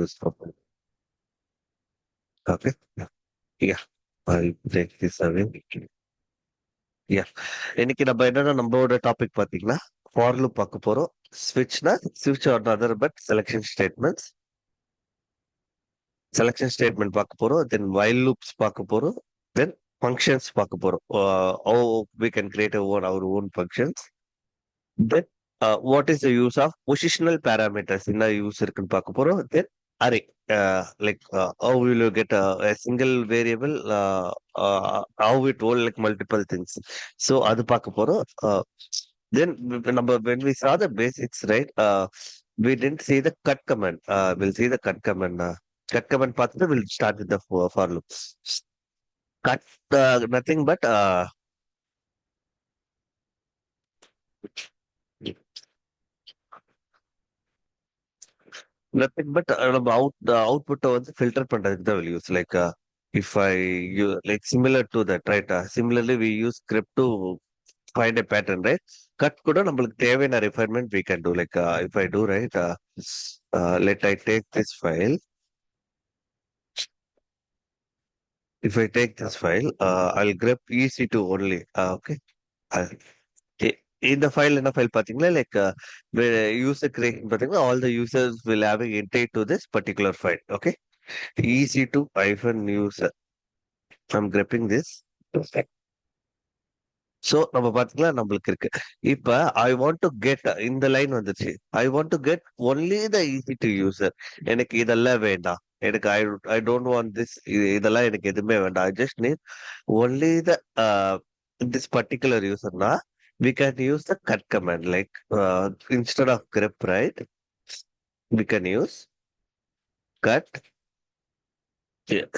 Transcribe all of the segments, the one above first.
use properly. Okay. Yeah. I'll take this away. Yeah. இன்னைக்கு நம்ம என்னன்னா நம்மளோட டாபிக் பாத்தீங்கன்னா ஃபார் லூப் பார்க்க போறோம். ஸ்விட்ச்னா ஸ்விட்ச் or other but selection statement பார்க்க போறோம். தென் வைல் லூப்ஸ் பார்க்க போறோம். தென் ஃபங்க்ஷன்ஸ் பார்க்க போறோம். how we can create our own functions. Then what is the use of positional parameters என்ன யூஸ் இருக்குன்னு பார்க்க போறோம். Then array how will you get a single variable, how it will like multiple things. So அது பார்க்க போறோம். Then when we saw the basics, right, we didn't see the cut command. We'll see the cut command. Cut command பார்த்துட்டு we'll start with the for loops. Cut nothing but nothing but நம்ம அவுட்புட்டை வந்து filter பண்றதுக்கு தான் will use like if I use like similar to that, right, similarly we use script to find a pattern, right. Cut கூட நம்மளுக்கு தேவையான refinement we can do like if I do, right, let I take this file. If I take this file, I'll grep EC2 only. Okay. Uh, இந்த file என்ன file பாத்தீங்களா like user creation பாத்தீங்கன்னா all the users will have a entry to this particular file. Okay. EC2 hyphen user. I'm grepping this. So நம்ம பாத்தீங்களா நம்மளுக்கு இருக்கு. இப்ப ஐ want to get இந்த லைன் வந்துச்சு. ஐ want to get only the EC2 user. எனக்கு இதெல்லாம் வேண்டாம். எனக்கு ஐ டோன்ட் வாண்ட் திஸ். இதெல்லாம் எனக்கு எதுவுமே வேண்டாம். I just need only the this particular யூசர்னா we can use the cut command like instead of grep, right, we can use cut.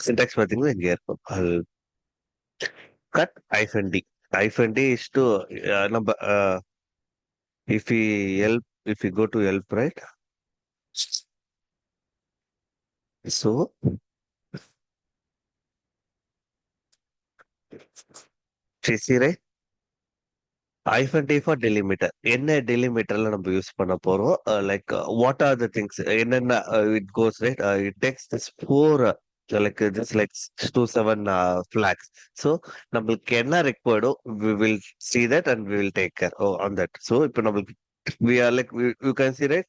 Syntax பாத்தீங்கன்னா இங்க இருக்கும். I'll cut hyphen D. Hyphen D is to number if we go to help, right, so see, right, hyphen D for delimiter. என்ன delimiterல நம்ம use பண்ண போறோம். Like what are the things என்னென்ன it goes, right, it takes this four like this like 6 to 7 flags. So நம்மளுக்கு என்ன required we will see that and we will take care on that. So இப்போ நம்மளுக்கு we are like you can see, right,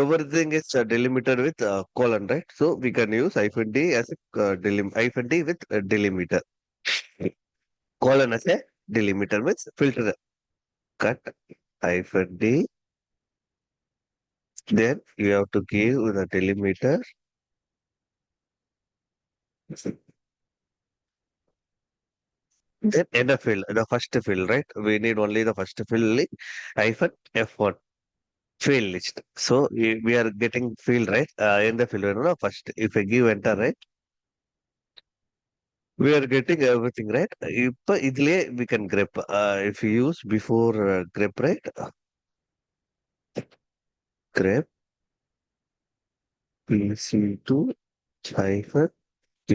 everything is delimited with colon, right. So we can use hyphen D as a hyphen D with delimiter. Colon as a delimiter means filter. Cut hyphen D. Then you have to give the delimiter. Then end of field, the first field, right? We need only the first field hyphen F1 field list. So we are getting field, right? In the field, no, first if I give enter, right, we are getting everything, right? இப்போ இதுலயே we can grep. If you use before grep, right? Grep PC2 hyphen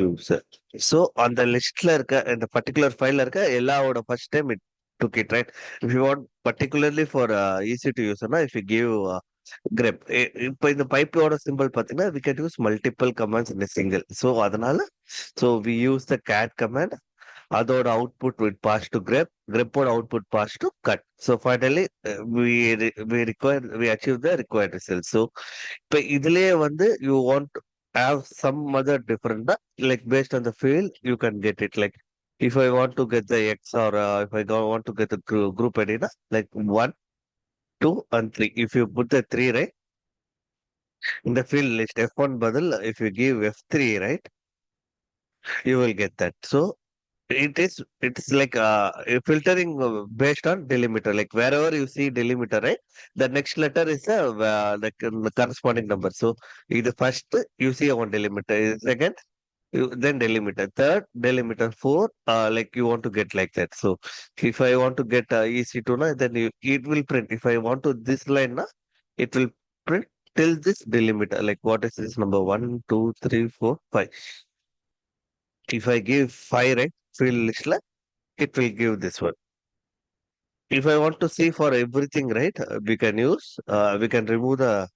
user. So on the listல இருக்க இந்த particular fileல இருக்க எல்லாவோட first time it took it, right? If you want particularly for easy to use, if you give grep, இப்போ இந்த பைப்போட simple பாத்தீங்கன்னா we can use multiple commands in a single. So அதனால so we use the cat command. அதோட output will pass to grep ஓட output pass to cut. So finally we achieve the required result. So இப்ப இதுலயே வந்து you want to have some other different like based on the field you can get it like if I want to get the X or if I don't want to get the group ID like 1, 2 and 3. If you put the 3, right, in the field list F1 badal if you give F3, right, you will get that. So it's like filtering based on delimiter. Like wherever you see delimiter, right, the next letter is like the corresponding number. So the first you see one delimiter, second then delimiter, third delimiter, four like you want to get like that. So if I want to get EC2 na, then it will print. If I want to this line na, it will print till this delimiter. Like what is this number 1, 2, 3, 4, 5. If I give 5, right, field list la, it will give this one. If I want to see for everything, right, we can remove the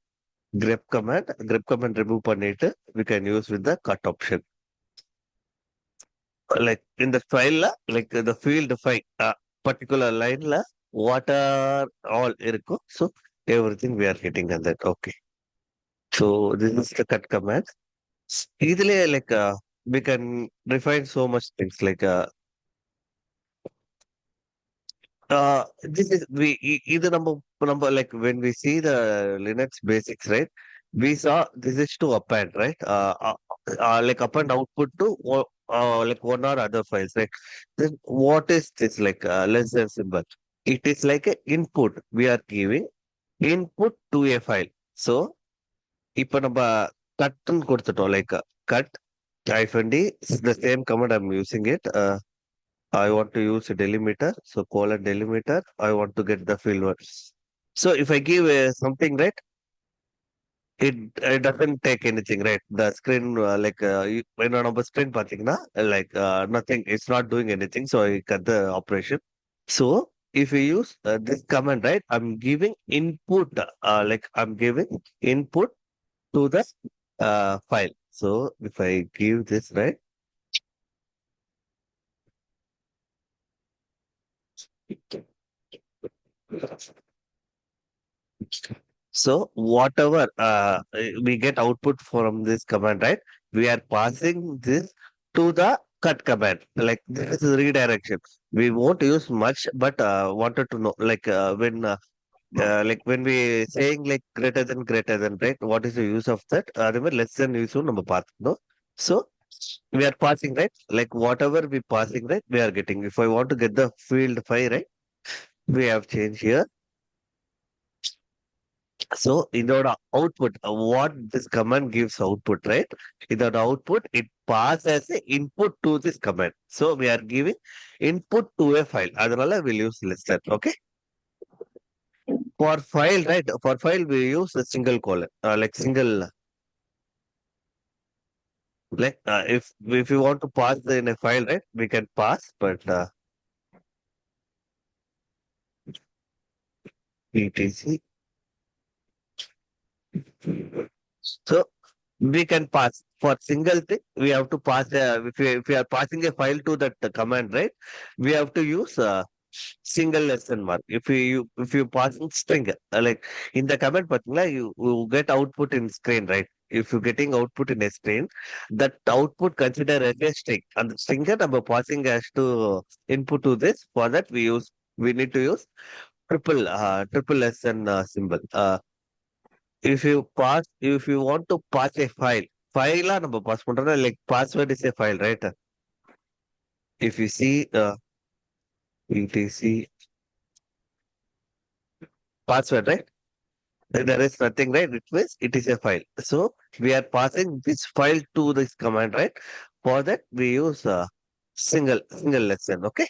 grep command remove பண்ணிட்டு we can use with the cut option. Like in the file, like the field file, particular line, what are all இருக்கும். So everything we are getting on that. Okay. So this is the cut command. Easily, like we can define so much things like this is either number like when we see the Linux basics, right? We saw this is to append, right? Like append output to like one or other files, right? Then what is this like less than symbol? It is like a input we are giving input to a file. So இப்ப நம்ம கட்ன்னு கொடுத்துட்டோம் like cut hyphen d is the same command I'm using it. I want to use a delimiter. So colon delimiter. I want to get the field words. So if I give something right, it doesn't take anything right. The screen like when on a screen pathina like nothing. It's not doing anything. So I cut the operation. So if we use this command right, I'm giving input. Like I'm giving input to the file. So if I give this right. So whatever we get output from this command, right? We are passing this to the cut command. Like this is redirection. We won't use much, but wanted to know like when we saying like greater than, right? What is the use of that? Remember less than use number path, no? So we are passing, right? Like whatever we passing, right? We are getting. If I want to get the field 5, right? We have changed here. So in the output, what this command gives output, right? In the output, it passes as a input to this command. So we are giving input to a file. Adhanala we'll use listen. Okay. For file, right? For file, we use a single colon, like single. Like if you want to pass in a file, right? We can pass, but etc. So we can pass for single thing. We have to pass if we are passing a file to that command, right? We have to use single lesson mark. If you passing string like in the command particular, you get output in screen, right? If you're getting output in a screen, that output consider as a string. And the string number passing as to input to this. For that we need to use triple lesson symbol. If you want to pass a file நம்ம pass பண்றோம்னா like password is a file, right? If you see etc password, right? There is nothing, right? It means it is a file. So we are passing this file to this command, right? For that we use single lesson. Okay.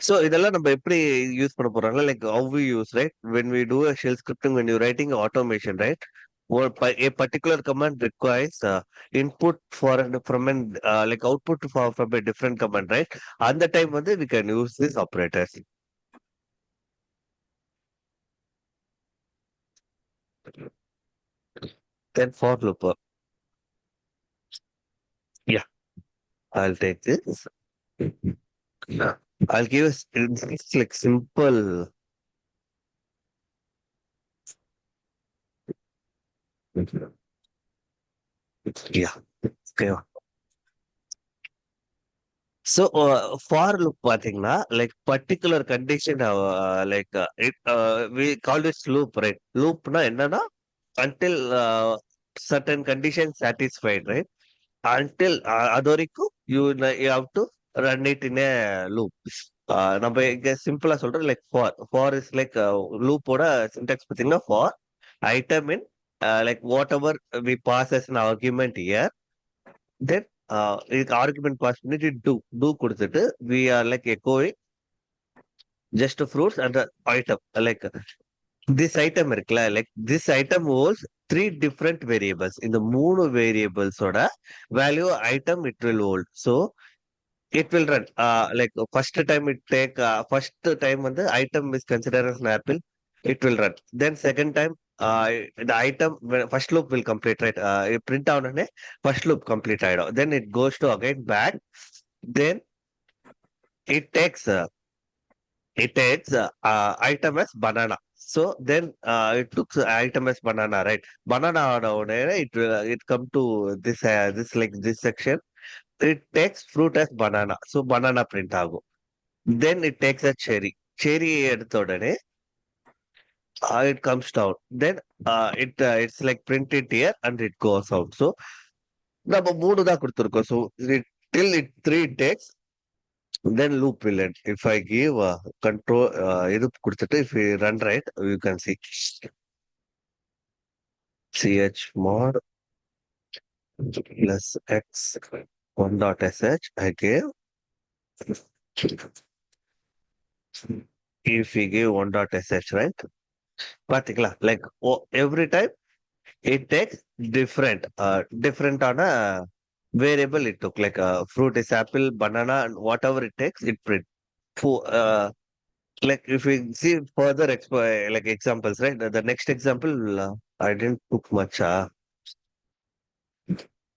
So இதெல்லாம் நம்ம எப்படி use பண்ண போறோம்னா like how we use, right? When we do a shell scripting, when you're writing automation, right? Or a particular command requires input from an like output from a different command, right? On the time we can use these operators. Then for loop. Yeah, I'll take this. Yeah. I'll give us it's like simple. Yeah. Okay. So for loop பாத்தீங்கன்னா like particular condition like it we call this loop, right? Loopனா என்னன்னா until certain condition satisfied, right? Until அது வரைக்கும் you have to run it in a loop. நம்ம இங்க சிம்பிளா சொல்றோம் like for is like loop ஓட syntax பாத்தீங்கன்னா for item in like whatever we pass as an argument here. Then இதுக்கு argument pass பண்ணிட்டு do கொடுத்துட்டு we are like echoing just fruits and the item like this item இருக்குல்ல like this item holds three different variables. இந்த மூணு variables ஓட value item it will hold. So it will run like first time it take first time வந்து item is considered as an apple. it will run. Then second time, the item first loop will complete, right? Print down and first loop complete item. Then it goes to again back. Then it takes item as banana. So then it took item as banana, right? Banana down there, it come to this like this section. It takes fruit as banana. So banana print ஆகும். Then it takes a cherry. Cherry எடுத்த உடனே it comes down. Then it's like printed here and it goes out. So நம்ம மூணு தான் கொடுத்துருக்கோம். So till it three takes, then loop will end. If I give control இது கொடுத்துட்டு if we run right, you can see chmod plus x one dot sh I gave. If we give one dot sh, right? பாத்தீங்களா? Like every time it takes different on a variable it took. Like fruit is apple, banana, and whatever it takes, it print. Like if we see further like examples, right? The next example, I didn't took much.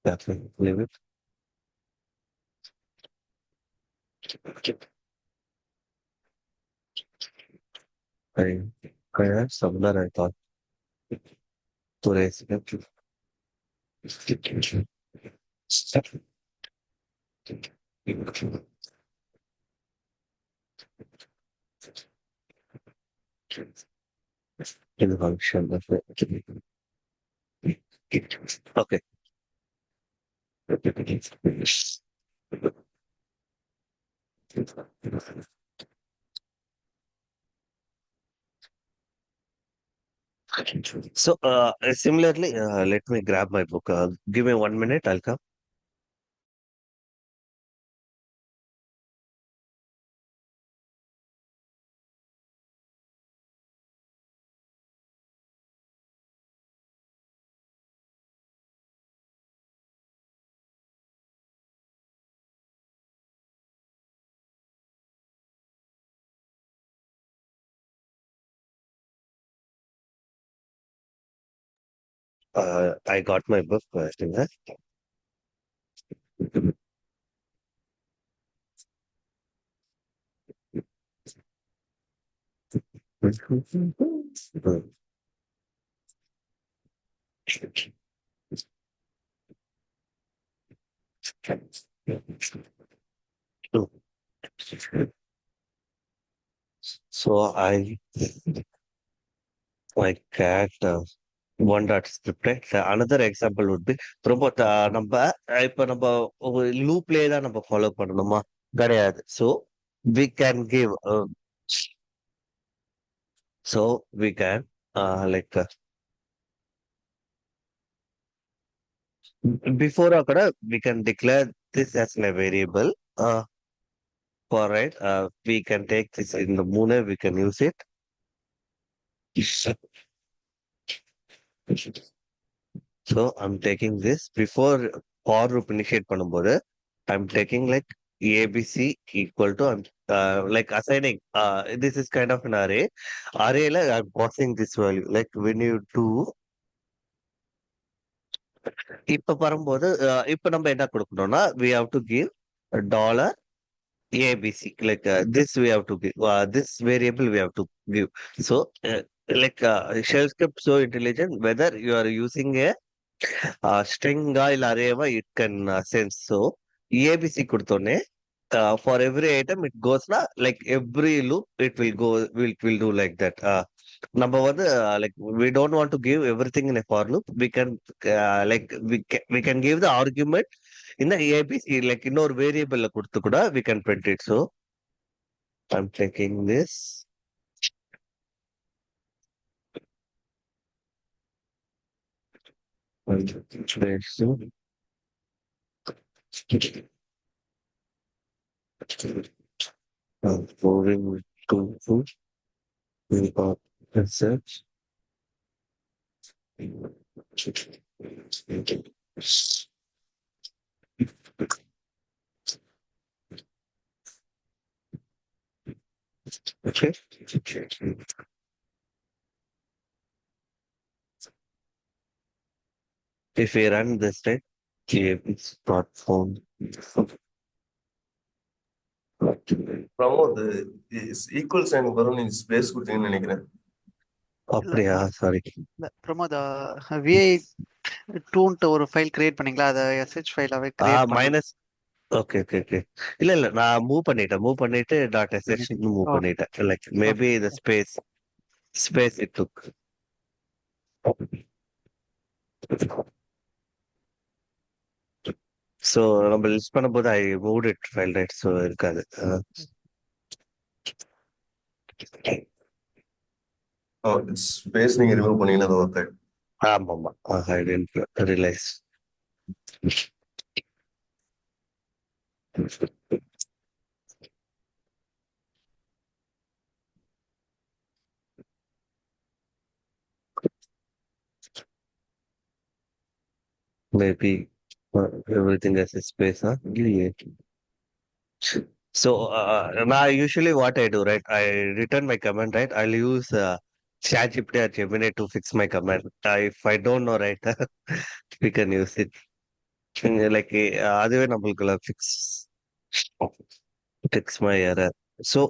That's it. Leave it. I, I had somewhere I thought to raise it. In the function of it. Okay. So similarly, let me grab my book. Give me 1 minute. I'll come. I got my book. In there. So I cat one dot script. Right? Another example would be ரொம்ப நம்ம இப்ப நம்ம லூப்லயே தான் நம்ம follow பண்ணணுமா கிடையாது. So we can give so we can like before கூட we can declare this as a variable for right. We can take this in the moon, we can use it. So I'm taking this before for loop initiate பண்ணும்போது I'm taking like ABC equal to I'm like assigning this is kind of an array. Array like I'm passing this value. Like when you do இப்ப வரும்போது இப்ப நம்ம என்ன கொடுக்கணும்னா we have to give a dollar ABC like this we have to give this variable we have to give. So like shell script so intelligent whether you are using a string இல்ல arrayவா it can sense. So ABC கொடுத்தோன்னே for every item it goes na like every loop it will go will do like that. நம்ம வந்து like we don't want to give everything in a for loop. We can like we can give the argument in the ABC like இன்னொரு variable கொடுத்து கூட we can print it. So I'm taking this. Moving to food. We got research. Okay. If we run this, right? It's not found. Pramod equal சைனுக்கு வரும் நீங்க space கொடுத்தீங்கன்னு நினைக்கிறேன். இல்ல அப்படியா? Sorry. இல்ல பிரமோத் விஐ டூன்ட்டு ஒரு ஃபைல் கிரியேட் பண்ணீங்களா? அதை எஸ்ஹெச் ஃபைலாவே கிரியேட் பண்ண மைனஸ். Okay okay okay. இல்ல நான் மூவ் பண்ணிட்டு டாட் எஸ்ஹெச் பண்ணிட்டீங்க. மூவ் ஓகே பண்ணிட்டேன். Like maybe okay the space it took. So நம்ம லிஸ்ட் பண்ணும்போது I move it file right, so இருக்காது. ஸ்பேஸ் நீங்க ரிமூவ் பண்ணீங்கன்னா அது ஒர்க் ஆயிடும். ஆமாமா. I didn't realise. Maybe everything has a space, huh? இல்லையே. So now usually what I do, right? I return my command, right? I'll use ChatGPT or Gemini to fix my command. If I don't know, right, we can use it. Like அதுவே நம்மளுக்குள்ள fix my error. So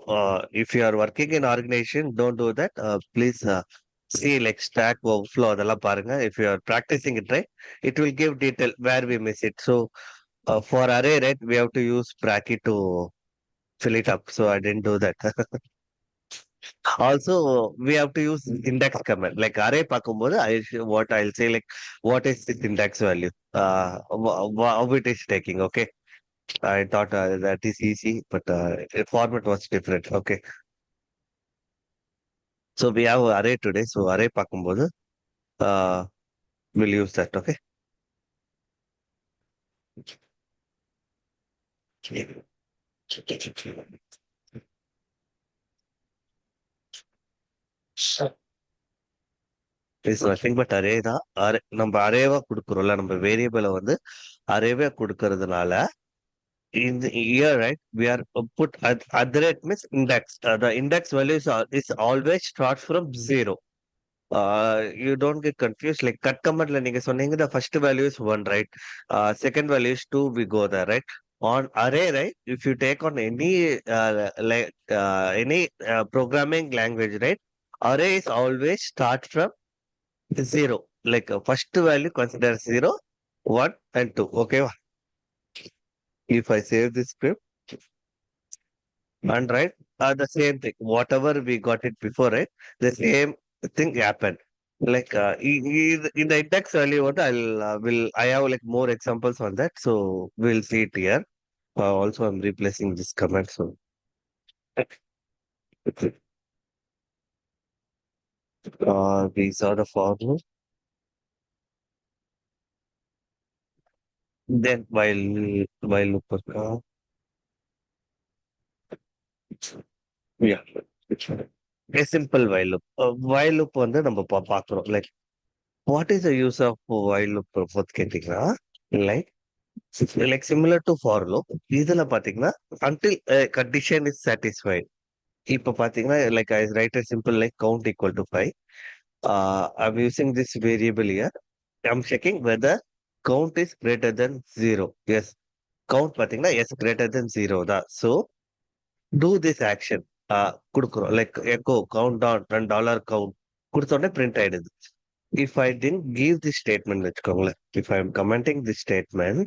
if you are working in organization, don't do that. Please see like Stack Overflow அதெல்லாம் பாருங்க. If you are practicing it, right, it will give detail where we miss it. So for array, right, we have to use bracket to fill it up. So I didn't do that. Also, we have to use index command. Like array பார்க்கும்போது, what I'll say like, what is this index value? How it is taking, okay? I thought that is easy, but the format was different. Okay. So we have array today. So array பார்க்கும்போது, uh, we'll use that, okay? It's nothing but array தான். நம்ம அரேவா கொடுக்குறோம்ல, நம்ம வேரியபிளை வந்து அரேவே கொடுக்கறதுனால in here, right, we are put at the rate means index. The index value is always starts from zero. You don't get confused. Like cut command, நீங்க சொன்னீங்க the first value is one, right? Second value is two. We go there, right? On array, right? If you take on any programming language, right? Array is always start from zero. Like first value consider zero, one, and two. Okay. If I save this script. And right, the same thing. Whatever we got it before, right? The same thing happened. Like in the index value, what I have like more examples on that. So we'll see it here. Also, I'm replacing this command. So these are the formulas. Then while loop, yeah, a simple while loop. While loop வந்து நம்ம பார்க்கிறோம். Like what is the use of while loop? கேட்டீங்கன்னா, like similar to for loop, இதுல பாத்தீங்கன்னா until a condition is satisfied. இப்ப பாத்தீங்கன்னா like I write a simple like count equal to 5. I'm using this variable here. I'm checking whether count is greater than 0. Yes, count பாத்தீங்கன்னா yes greater than 0 தான். So do this action. கொடுக்குறோம் like echo count down and dollar count கொடுத்த உடனே print ஆயிடுது. If I didn't give this statement வச்சுக்கோங்களேன், if I'm commenting this statement,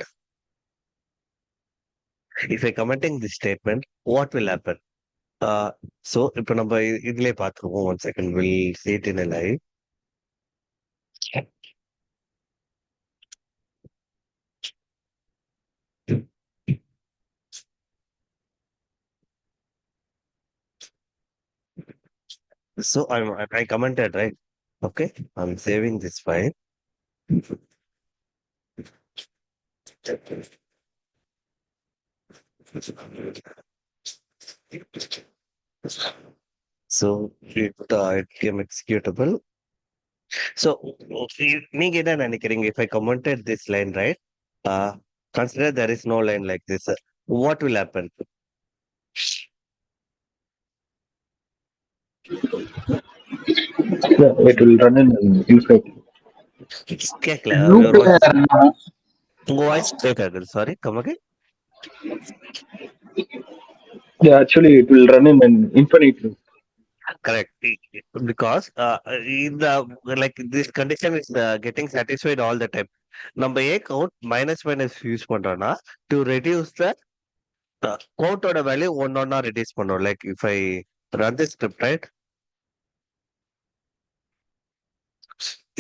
if I commenting this statement, what will happen? So இப்போ நம்ம இதுலயே பார்த்துருவோம். One second, we'll see it in a live. So I commented, right? Okay, I'm saving this file. So it became executable. So நீங்க என்ன நினைக்கிறீங்க? If I commented this line, right? Uh, consider there is no line like this. What will happen? Yeah, it will run in inside. கேட்கல loop your voice. இல்லைன்னா உங்க voice break ஆகுது. Sorry, come again. yeah, actually it will run in an infinite loop. Correct. Because in the like this condition is getting satisfied all the time. நம்ம ஏன் count minus minus use பண்றோம்னா to reduce the கவுண்டோட value ஒன்னொன்னா reduce பண்ணும். Like if I run the script right,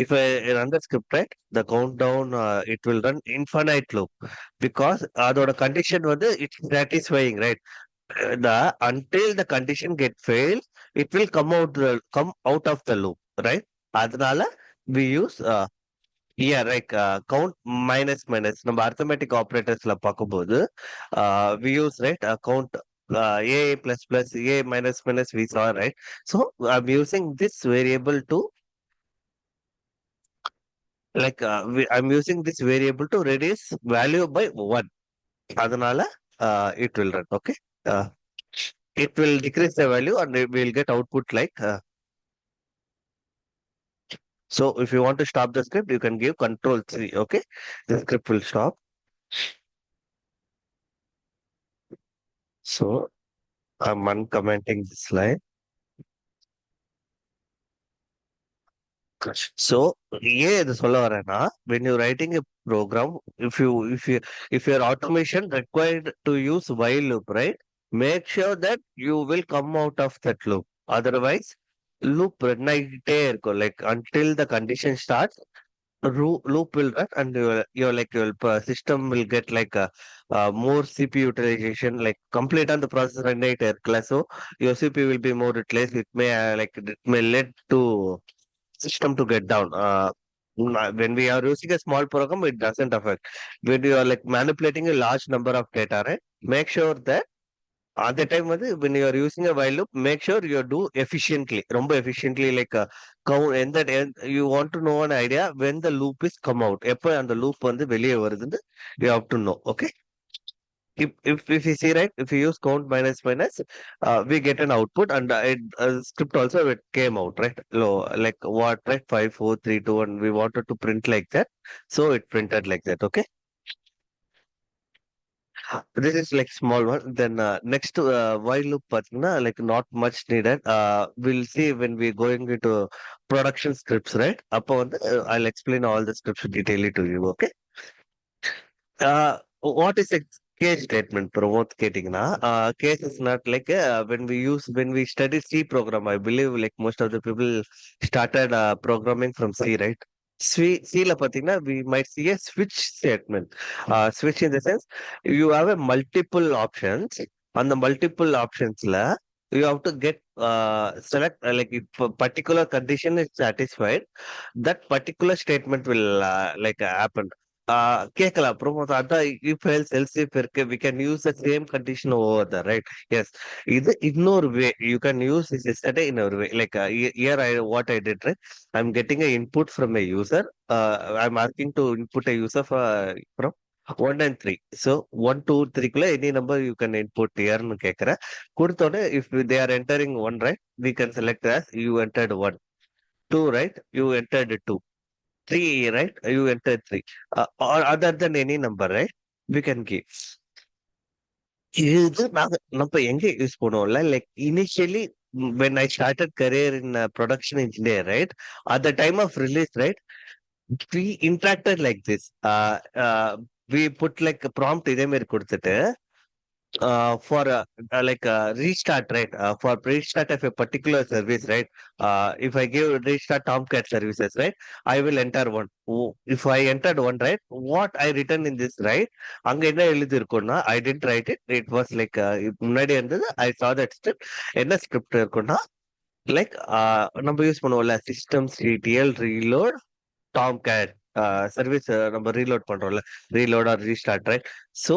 if I run the script right, the countdown it will run infinite loop because அதோட condition வந்து it's satisfying, right? The until the condition get failed, it will come out of the loop, right? அதனால we use yeah, like count minus minus நம்ம arithmetic operatorsல பார்க்கும்போது we use right count a plus plus a minus minus we saw, right? So I'm using this variable to like I'm using this variable to reduce value by 1. அதனால it will run, okay. uh, it will decrease the value and we will get output like so if you want to stop the script you can give control C, okay. The script will stop. So I'm uncommenting this line. So ஏன் இது சொல்ல வரேன்னா when you're writing a program, if your automation required to use while loop, right, make sure that you will come out of that loop. Otherwise loop run ஆகிட்டே இருக்கும் like until the condition starts. Loop will run and your system will get like a more CPU utilization, like complete on the process run ஆகிட்டே இருக்குல்ல. So your CPU will be more utilized. It may it may lead to system to get down. When we are using a small program, it doesn't affect. When you are like manipulating a large number of data, right? Make sure that at the time when you are using a while loop, make sure you do efficiently, ரொம்ப efficiently, like count. And that you want to know an idea when the loop is come out. எப்ப அந்த loop வந்து வெளியே வருதுன்னு you have to know, okay. If you see right, if you use count minus minus, we get an output and script also it came out right. Like what, right? 5 4 3 2 1. We wanted to print like that, so it printed like that. Okay, this is like small one. Then next to while loop, like not much needed. We'll see when we going into production scripts, right? Upon I'll explain all the scripts detailedly to you. Okay. What is a case statement? Promote கேட்டீங்கன்னா case is not like when we study C program. I believe like most of the people started programming from C, right? C ல பாத்தீங்கன்னா we might see a switch statement. Switch in the sense you have a multiple options. On the multiple optionsல you have to get select like if a particular condition is satisfied, that particular statement will happen. கேட்கலாம் அப்புறம் அதான் if else else if இருக்கு, we can use the same condition over there, right? Yes, இது இன்னொரு way you can use this yesterday in a way like here what I did, right? I'm getting a input from a user. I'm asking to input a user from 1 and 3. So 1 2 3 குள்ள any number you can input here னு கேட்கிறேன். கொடுத்தோட if they are entering 1, right, we can select as you entered 1. 2, right, you entered 2. 3, right? You enter 3. Or other than any number, right? We can give. இது நம்ம எங்க use பண்ணுவோம்ல like initially when I started career in production engineer, right? At the time of release, right? We interacted like this. We put like a prompt இதே மாதிரி கொடுத்துட்டு for restart, right? For restart of a particular service, right? If I give restart Tomcat services, right, I will enter 1. If I entered 1, right, what I written in this, right, அங்க என்ன எழுதி இருக்கும்னா I didn't write it. It was like முன்னாடி இருந்தது. I saw that script. என்ன script இருக்கும்னா like நம்ம use பண்ணுவோம்ல systemctl reload Tomcat service நம்ம ரீலோட் பண்றோம்ல, reload or restart, right? So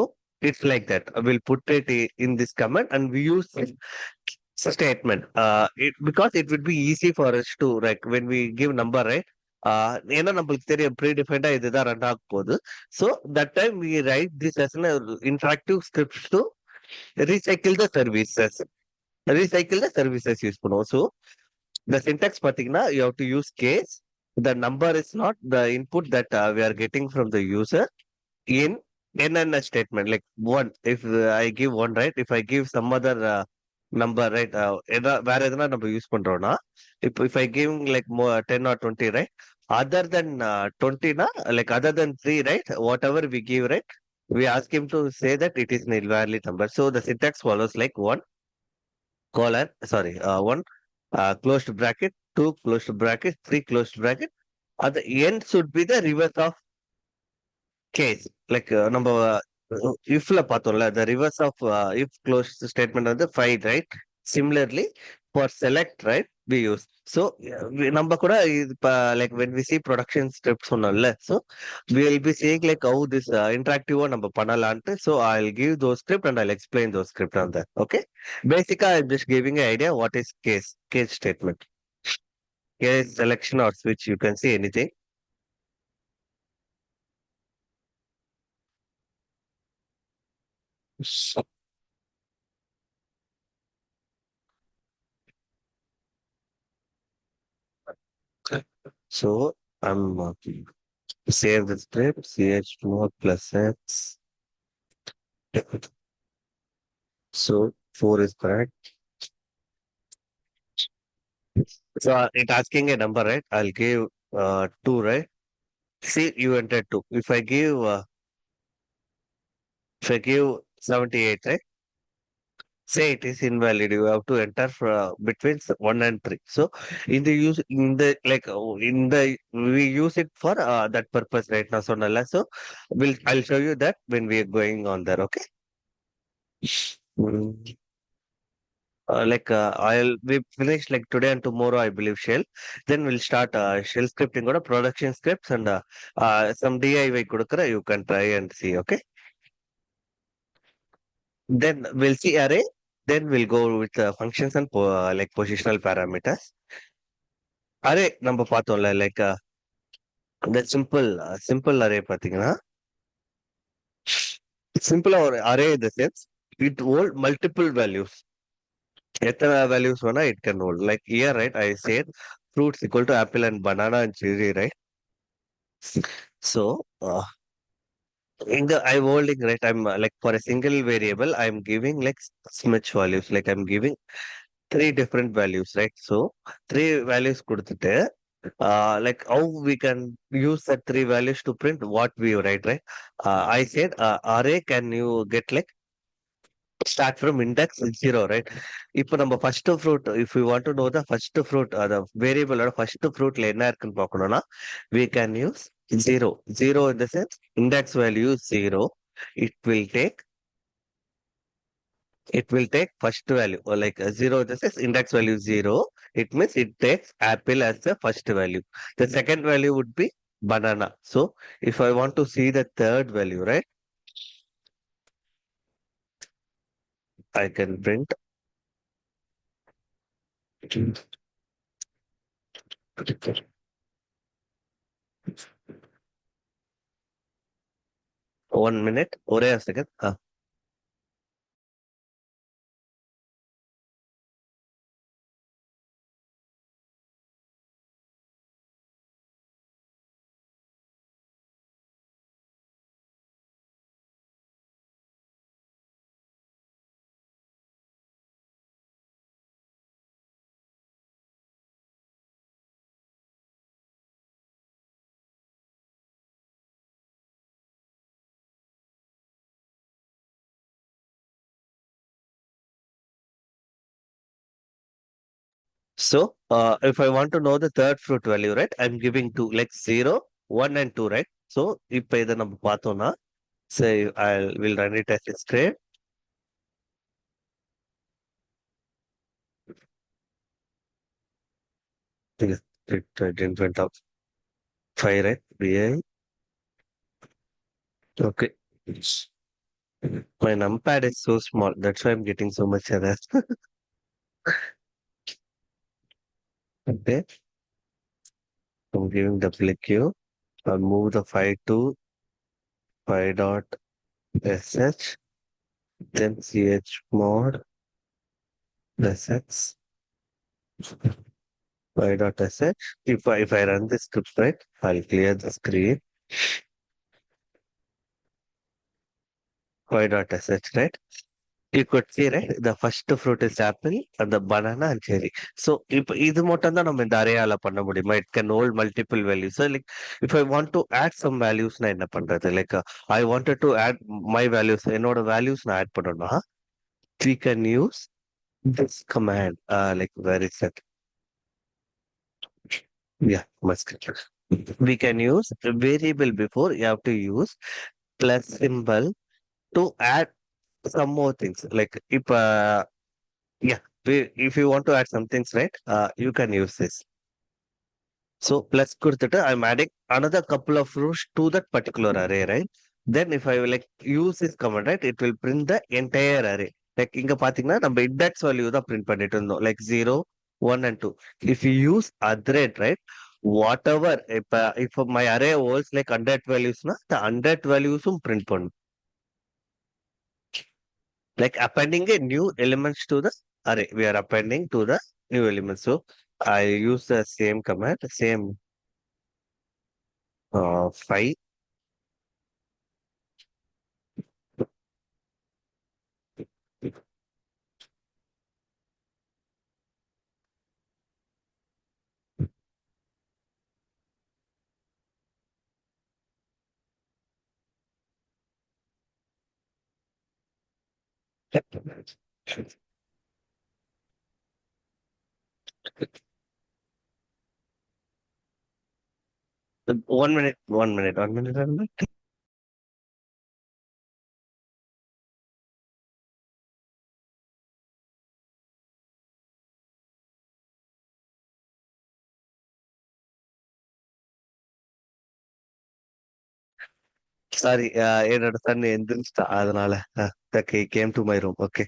it's like that. Will put it in this comment and we use statement because it would be easy for us to like when we give number, right? ஏன்னா நம்மளுக்கு தெரியும் ப்ரீடிஃபைண்டா இதுதான் run ஆக போகுது. So that time we write this as an interactive scripts to recycle the services. Recycle the services use பண்ணுவோம். So the syntax பாத்தீங்கன்னா you have to use case. The number is not the input that we are getting from the user in NNS statement. Like one, if I give one, right? If I give some other number, right? வேற எதனா நம்ம use பண்றோம்னா if I give like more 10 or 20, right? Other than 20 na, like other than 3, right? Whatever we give, right? We ask him to say that it is an invalid number. So the syntax follows like one colon, sorry, one closed bracket, two closed bracket, three closed bracket. At the end should be the reverse of case. Like நம்ம ifல பார்த்தோம்ல, the reverse of if closed statement வந்து find, right? Similarly, for select, right? We use. So நம்ம கூட இது like when we see production scripts சொன்னோம்ல, so we will be seeing like how this interactive நம்ம பண்ணலான்ட்டு. So I'll give those script and I'll explain those script on that. Okay. Basically, I'm just giving an idea what is case statement. Case selection or switch, you can see anything. So I'm save the script chmod plus x. So 4 is correct. So it asking a number, right? I'll give 2, right? See, you entered 2. If I give 78, right? Say it is invalid. You have to enter between 1 and 3. So we use it for that purpose right now. So so I'll show you that when we are going on there. Okay. Mm. I'll we finish like today and tomorrow, I believe, shell. Then we'll start shell scripting or production scripts and some DIY kudukra you can try and see. Okay. Then we'll see array. Then we'll go with functions and like positional parameters. Array நம்ம பார்த்தோம்ல like the simple array பார்த்தீங்கன்னா simple or array in the sense it hold multiple values. எத்தனை values வேணா it can hold. Like here, right? I said fruits equal to apple and banana and cherry, right? So in the I'm holding, right? I'm like for a single variable, I'm giving like smith values. Like I'm giving three different values, right? So three values கொடுத்துட்டு like how we can use that three values to print what we write, right? I said array can you get like start from index 0, right? இப்போ நம்ம first fruit, if we want to know the first fruit, the variable or first fruitல என்ன இருக்குன்னு பார்க்கணும்னா we can use 0. 0 in the sense index value is 0. It will take first value or like 0 in the sense index value is 0. It means it takes apple as the first value. The second value would be banana. So if I want to see the third value, right? I can print 1 minute. ஒரே a second. So if I want to know the third fruit value, right? I'm giving two, like 0, 1 and 2, right? So இப்போ இதை நம்ம பார்த்தோம்னா say I will run it as a script. It didn't went up 5, right? BI. Okay. My numpad is so small. That's why I'm getting so much error. Okay. I'm giving double Q. I'll move the file to file dot sh, then chmod plus x. y.sh. If I run this script, right, I'll clear the screen. y.sh, right? You could see, right? The first fruit is apple and the banana and cherry. So, if இது மட்டும் தான் நம்ம இந்த அரேயால பண்ண முடியுமா? It can hold multiple values. So, like, if I want to add some values, நான் என்ன பண்றது? Like, I wanted to add my values. என்னோட values நான் add பண்ணணும்னா, we can use this command. Like, where is it? Yeah, must. We can use a variable before. You have to use plus symbol to add some more things. Like, yeah, if you want to add some things, right, you can use this. So plus கொடுத்துட்டு I'm adding another couple of rows to that particular array, right? Then if I will like use this command, right, it will print the entire array. Like இங்க பாத்தீங்கன்னா நம்ம index value தான் print பண்ணிட்டு இருந்தோம். Like 0, 1 and 2. If you use array, right, whatever, if my array holds like 100 values, na, the 100 values print பண்ணும். Like appending a new elements to the array. We are appending to the new elements. So I use the same command, same 5. One minute, 1 minute, 1 minute, 1 minute. Sorry, என்னோட son எந்திரிச்சிட்டா அதனால okay, came to my room. Okay.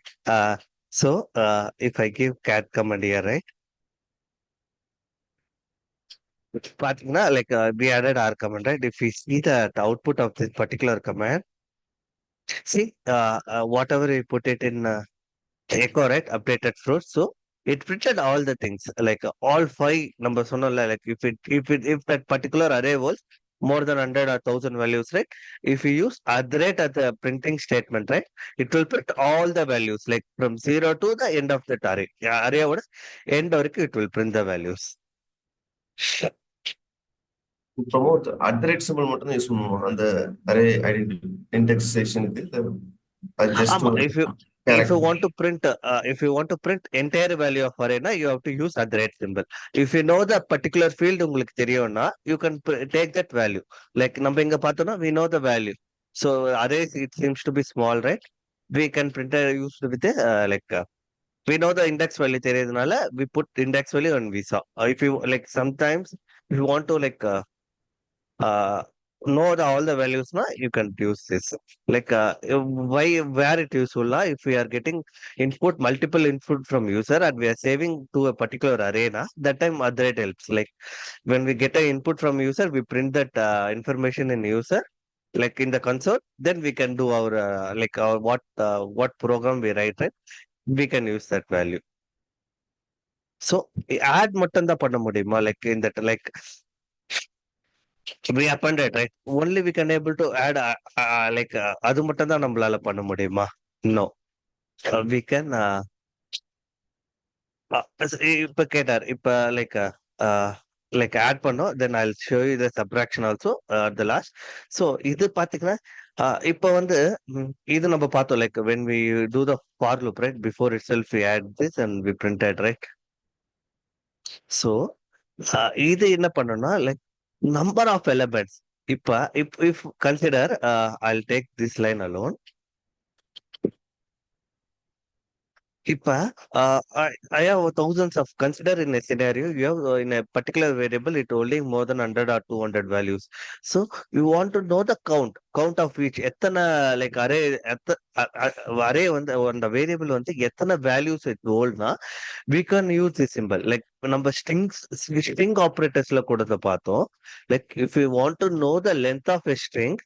So if I give cat command here, right? பாத்தீங்கன்னா like we added our command, right? If we see the output of this particular command, see whatever we put it in echo, right, updated fruit. So it printed all the things like all 5 numbers. Like if that particular array was more than 100 or 1000 values, right, if you use rate at the printing statement, right, it will print all the values like from 0 to the end of that array. Yeah, array would end or it will print the values. Promote அட்ரேட் simple மட்டும் தான் use பண்ணுவோம் அந்த array identity இண்டெக்ஸேஷனுக்கு. அது just ஆமா, ஒரு if you character. if you want to print entire value of array na, you have to use at rate symbol. If you know the particular field உங்களுக்கு தெரியும்னா you can take that value. Like நம்ம இங்க பார்த்தோம்னா we know the value. So arrays, it seems to be small, right? We can print use with we know the index value தெரியுதுனால we put index value and we saw. If you like sometimes if you want to uh, know all the values na, you can use this. Like why where it useful na, if we are getting multiple input from user and we are saving to a particular array na, that time other it helps. Like when we get an input from user, we print that information in user like in the console, then we can do our our what program we write, right, we can use that value. So add மட்டும் தான் பண்ண முடியுமா? Like in that we appended, right? Only we can able to add அது மட்டும் தான் நம்மளால பண்ண முடியுமா? No. We can இப்ப கேட்டார் இப்ப add பண்ணோம், then I'll show you the subtraction also at the last. So இது பாத்தீங்கன்னா இப்ப இது நம்ம பார்த்தோம் like when we do the for loop, right, before itself we add this and we printed, right? So இது என்ன பண்ணணும்னா number of elements. If consider I'll take this line alone. If I have thousands of, consider in a scenario you have in a particular variable it holding more than 100 or 200 values. So you want to know the count of each எத்தனை array array அந்த variable எத்தனை values it holdனா we can use this symbol. Like நம்ம string operators கூட பார்த்தோம். Like if you want to know the length of a string,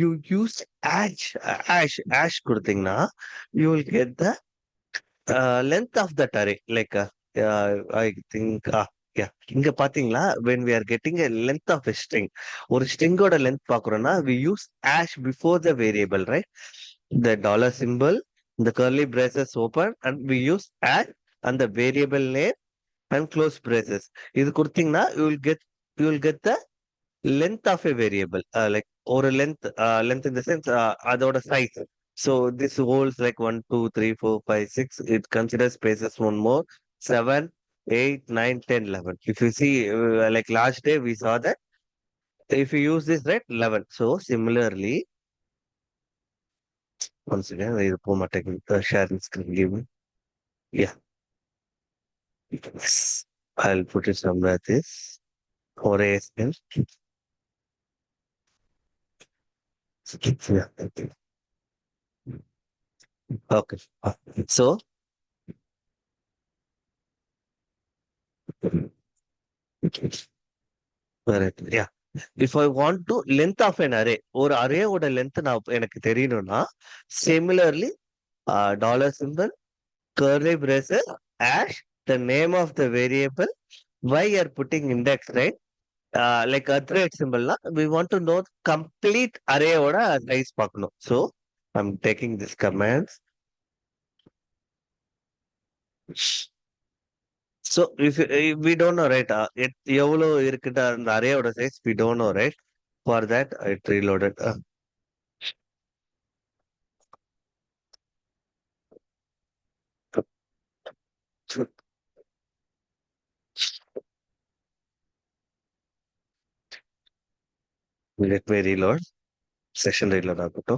you use hash கொடுத்தீங்கன்னா you will get the length of that array. I think Yeah. இங்க பாத்தீங்களா when we are getting a length of a string, ஒரு stringோட length பாக்குறோம்னா we use hash before the variable, right? The dollar symbol, the curly braces open, and we use hash and the variable name and close braces. இது கொடுத்தீங்கன்னா you will get the length of a variable, like ஒரு length in the sense அதோட size. So this holds like 1 2 3 4 5 6. It considers spaces one more, 7 8 9 10 11. If you see, like last day we saw that if you use this, right, 11. So similarly, once again இது போக மாட்டேங்குது, sharing screen, give me. Yeah, I'll put it somewhere this or ASL. Yeah, okay. So correct. Yeah. If I want to length of an array, ஒரு array ஓட length நான் எனக்கு தெரியணும்னா similarly, dollar symbol, curly braces, hash, the name of the variable, why you're putting index, right? Like a thread symbol, we want to know complete array ஓட size பார்க்கணும். So I'm taking this commands. So if we don't know, right, எவ்வளோ இருக்குன்ற அந்த array ஓட size we don't know, right? For that, it reloaded. Let me reload. Session reload ಆಗ್ಬಿಟ್ಟು.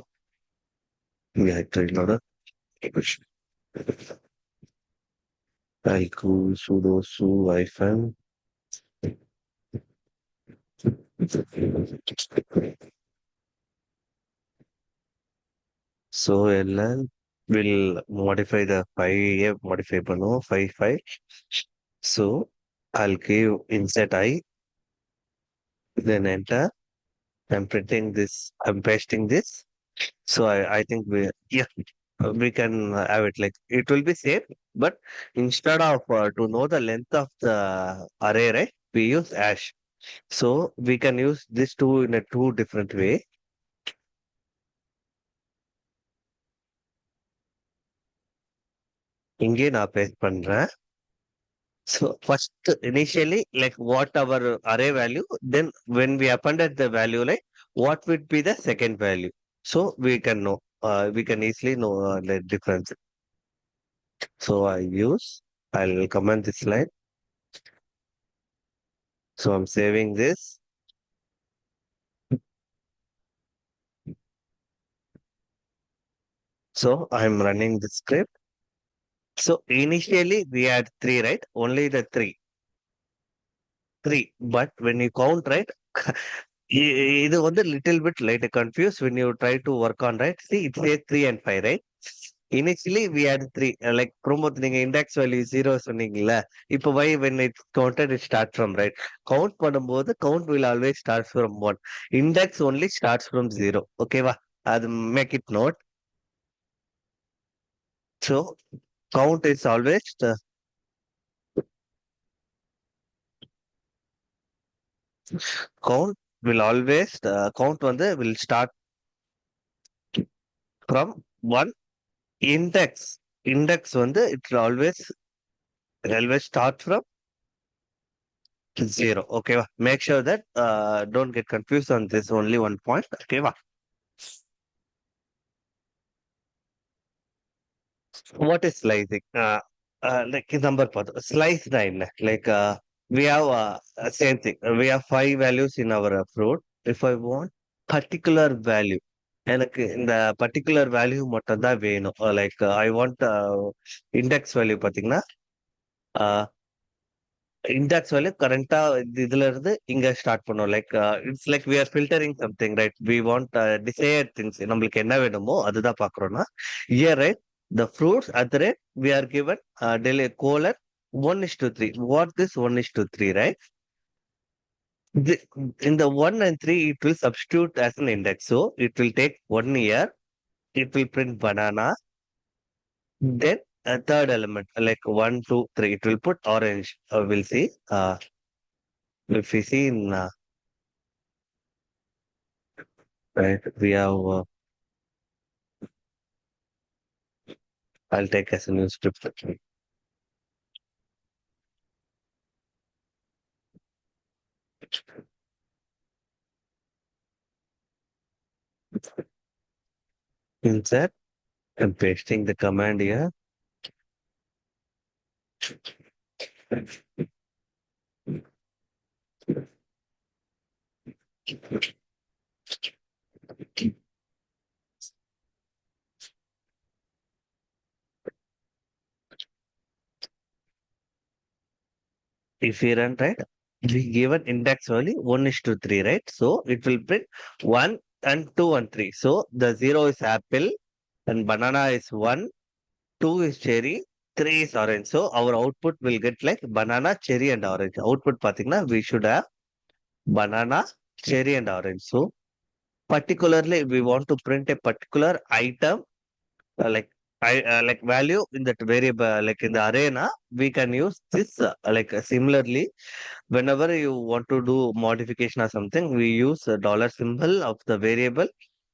Yeah, it reloaded. I'll go sudo su hyphen. So LL will modify the 5 modify பண்ணும் 5. So I'll give insert I, then enter. I'm printing this, I'm pasting this. So I think we can have it like it will be safe, but instead of to know the length of the array, right, we use hash. So we can use this two in a two different way. இங்கே நான் paste பண்றேன். So first initially, like what our array value, then when we appended the value, like what would be the second value. So we can know, we can easily know the difference. So I'll comment this line. So I'm saving this. So I'm running the script. So initially we had 3, right? Only the 3. 3. But when you count, right? இது வந்து little bit light confused when you try to work on, right? See, it says 3 and 5, right? Initially we had 3. Like Pramod, நீங்க index value 0 சொன்னீங்கல்ல. இப்போ why when it counted it starts from, right? Count பண்ணும்போது count will always start from 1. Index only starts from 0. Okay வா? அது make it note. So count is always count count வந்து will start from 1. Index வந்து it will always start from 0. Okay வா? Make sure that don't get confused on this only one point. Okay வா? What is slicing? Like number பார்த்தோம். Slice னா என்ன? Like we have same thing. We have 5 values in our fruit. If I want particular value, எனக்கு இந்த particular value மட்டும் தான் வேணும். Like I want index value பார்த்தீங்கன்னா இண்டெக்ஸ் வேல்யூ கரண்டா இதுல இருந்து இங்க ஸ்டார்ட் பண்ணோம். Like it's like we are filtering something, right? We want desire things, நம்மளுக்கு என்ன வேணுமோ அதுதான் பாக்குறோம்னா year, right? The fruits at the rate we are given டெலி கோலர் 1:3. What this 1:3, right? In the 1 and 3 it will substitute as an index, so it will take 1 year, it will print banana, then a third element like 1, 2, 3. It will put orange. We'll see. If we see in right, we have. I'll take as a new script. Insert and pasting the command here. If we run right, we give an index value 1:3, right? So it will print 1 and 2 and 3. So the 0 is apple and banana is 1, 2 is cherry, 3 is orange. So our output will get like banana, cherry and orange. Output pathina we should have banana, cherry and orange. So particularly we want to print a particular item like like value in that variable like in the arena we can use this similarly whenever you want to do modification or something we use a dollar symbol of the variable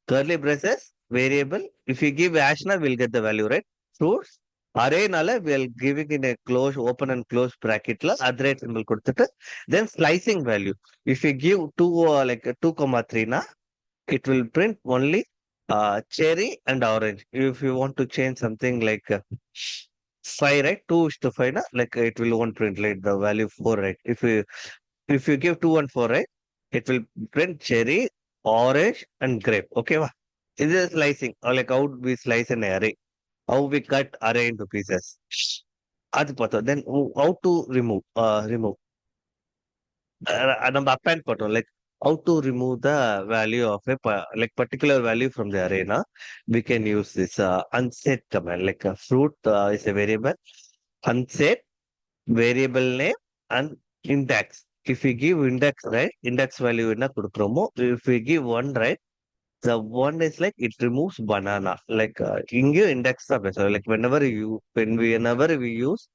curly braces variable if you give ashna we'll get the value right fruits array nala we'll giving in a close open and close bracket la other symbol கொடுத்துட்டு then slicing value if you give 2 like 2 comma 3 na it will print only cherry and orange. If you want to change something like 5, right? 2 is to 5, na? Like it will one print like the value 4, right? If you give 2 and 4, right? It will print cherry, orange, and grape. Okay, wa? This is slicing, or like how we slice an array, how we cut array into pieces. அது பார்த்தோம். Then how to remove. நம்ம append பண்றோம் like how to remove the value of a like particular value from the array we can use this unset command like a fruit is a variable unset variable name and index if we give index right index value என்ன கொடுக்குறோமோ if we give 1 right the one is like it removes banana like இங்கேயும் index தான் பேசுறோம் like whenever we use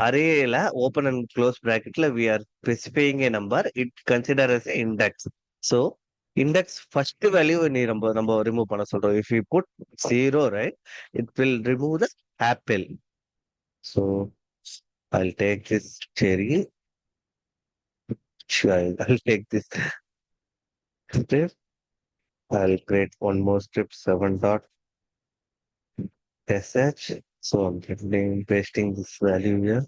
arrayல open and close bracketல we are specifying a number it consider as a index so index first value நீ நம்ம remove பண்ண சொல்றோம் if we put 0 right it will remove the apple so I'll take this cherry I'll take this strip I'll create one more strip 7 dot sh so I'm pasting this value here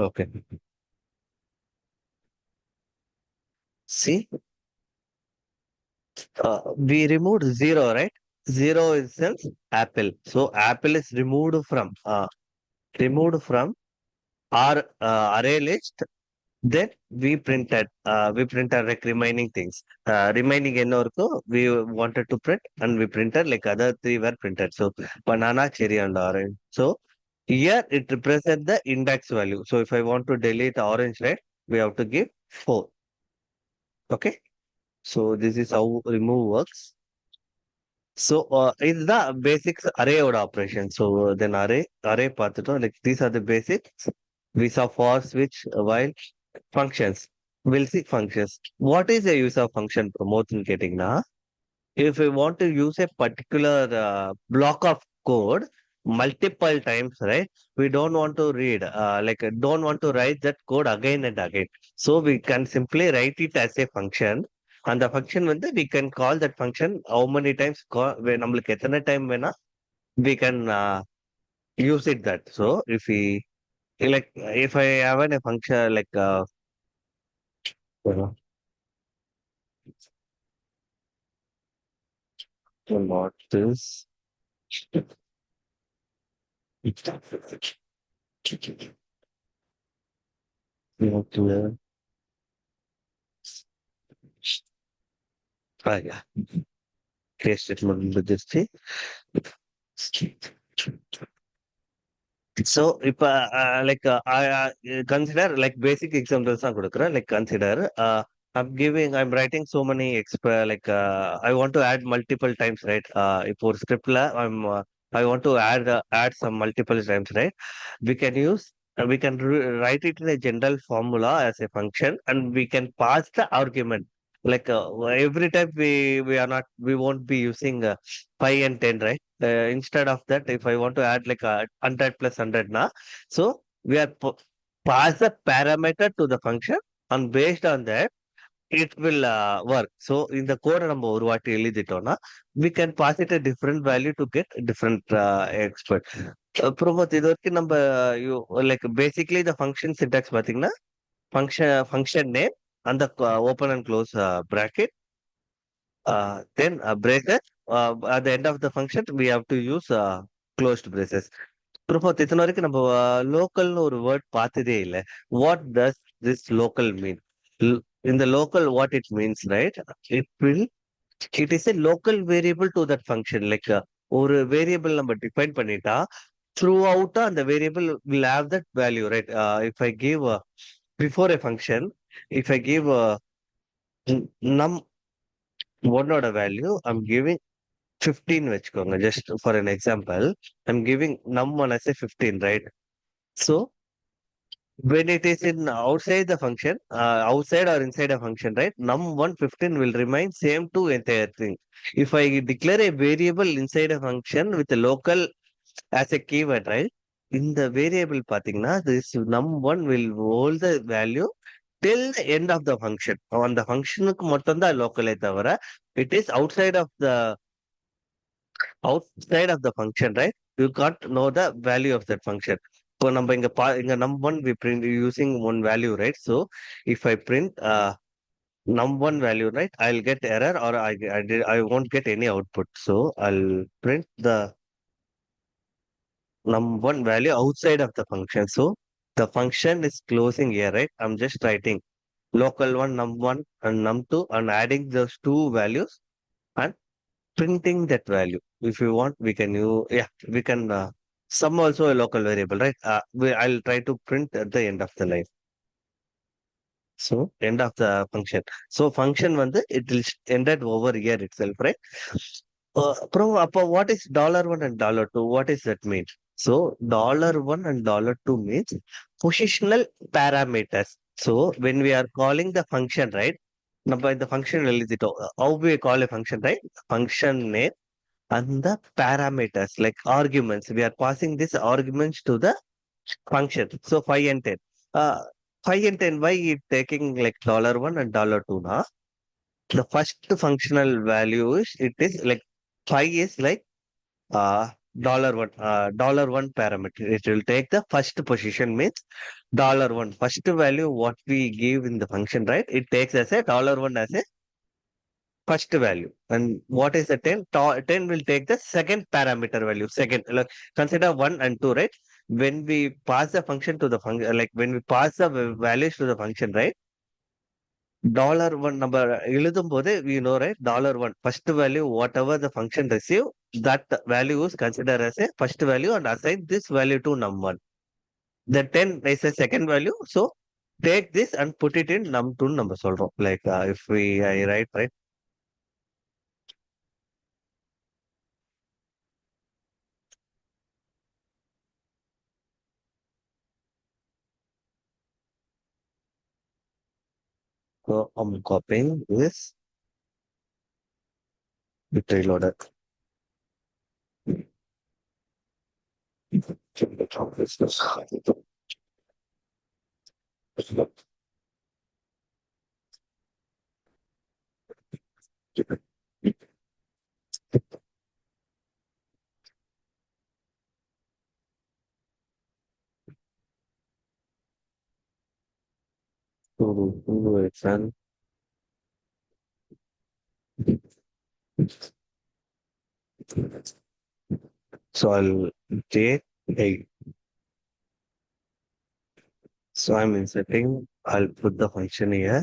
okay see we removed 0 right 0 is since apple so apple is removed from our array list then we printed like remaining things remaining என்ன இருக்கோ we wanted to print and we printed like other three were printed so banana cherry and orange so here it represents the index value so if I want to delete orange right we have to give 4 okay so this is how remove works so it's the basics array of operation so then array பார்த்துட்டோம் like these are the basics we saw for switch while functions we'll see functions what is the use of function promote in getting now if we want to use a particular block of code multiple times right we don't want to read don't want to write that code again and again so we can simply write it as a function and the function வந்து we can call that function how many times நம்மளுக்கு எத்தனை time வேணா we can use it that so if we like if I have a function like what is yeah case statement with this thing So if I consider like basic examples are கொடுக்கிறேன். Like consider I'm writing so many I want to add multiple times, right? If ஒரு scriptல I want to add some multiple times, right? We can use we can write it in a general formula as a function, and we can pass the argument. Like every time we won't be using 5 and 10, right? Instead of that, if I want to add like a 100 plus 100 na, so we are pass the parameter to the function, and based on that it will work. So in the code நம்ம ஒரு வாட்டி எழுதிட்டோம்னா we can pass it a different value to get different expert. Pramod, இது வரைக்கும் நம்ம like basically the function syntax பாத்தீங்கன்னா function name and the open and close bracket, then a bracket. At the end of the function, we have to use closed braces. Pramod, இத்தனை வரைக்கும் நம்ம லோக்கல்னு ஒரு word பார்த்ததே இல்லை. What does this local mean? In the local, what it means, right? It will, it is a local variable to that function. Like ஒரு variable நம்ம define பண்ணிட்டா throughout அந்த variable will have that value, right? If I give before a function, if I give num one order value, I'm giving 15 வச்சுக்கோங்க, just for an example. I'm giving num1 as a 15, right? So when it is in outside the function, outside or inside a function, right? Num1 15 will remain same to entire thing. If I declare a variable inside a function with a local as a keyword, right? In the variable pathina, this num1 will hold the value till the end of the function. On the function மொத்தம் தான் local தவிர, it is outside of the function, right? You can't know the value of that function. இப்போ நம்ம இங்க num1 we print using one value, right? So if I print num1 value, right, I'll get error, or I won't get any output. So I'll print the num1 value outside of the function. So the function is closing here, right? I'm just writing local one num1 and num2 and adding those two values and printing that value. If you want, we can we can sum also a local variable, right? I'll try to print at the end of the line. So end of the function. So function it will ended over here itself, right? What is $1 and $2? What does that mean? So $1 and $2 means positional parameters. So when we are calling the function, right? நம்ம இந்த function எழுதிட்டோம். How we call a function, right? Function name and the parameters like arguments. We are passing these arguments to the function. So 5 and 10. Uh, 5 and 10, why it taking like $1 and $2 now? The first functional value is, it is like 5 is like $1 parameter. It will take the first position, means $1. First value what we give in the function, right? It takes as a $1 as a first value. And what is the 10? 10 will take the second parameter value. Second, like consider 1 and 2, right? When we pass the function to the function, like when we pass the values to the function, right? $1 number எழுதும் போது we know, right? $1 first value, whatever the function receive, that value is considered as a first value and assign this value to num1. The 10 is a second value. So take this and put it in num2 number சொல்றோம். Like if I write, right? So I'm copying this with reloader. So I'll take 8. So I'm inserting, I'll put the function here.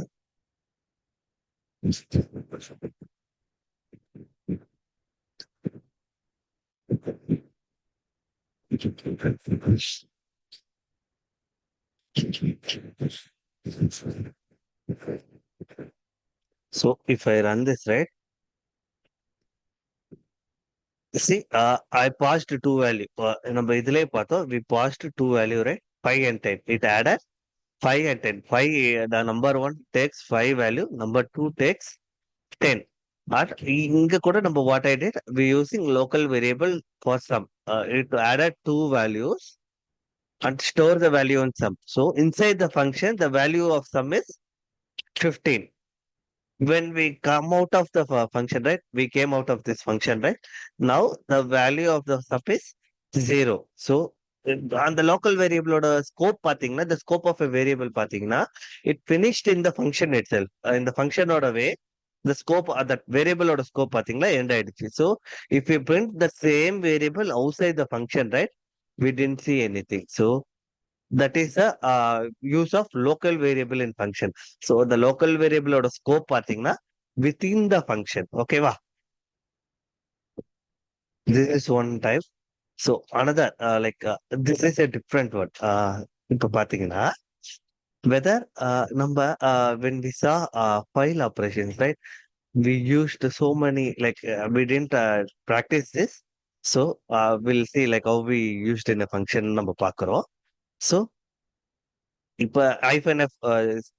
So if I run this, right? See, I passed two value. நம்ம இதுலயே பார்த்தோம், we passed two value, right? 5 and 10. It added 5 and 10. 5, the number one takes 5 value, number two takes 10. But இங்க கூட நம்ம what I did, we using local variable for sum. It added two values and store the value in sum. So inside the function, the value of sum is 15. When we come out of the function, right? We came out of this function, right? Now the value of the sum is 0. So on the local variable or scope pathina, the scope of a variable pathina, it finished in the function itself. In the function or way, the scope that variable or scope pathina end ஆயிடுச்சு. So if we print the same variable outside the function, right? We didn't see anything. So that is the use of local variable in function. So the local variable or scope பாத்தீங்கன்னா within the function. Okay வா? This is one type. So another this is a different one. இப்ப பாத்தீங்கன்னா whether நம்ம when we saw file operations, right? We used so many we didn't practice this. So we'll see like how we used in a function நம்ம பார்க்கிறோம். So இப்ப -f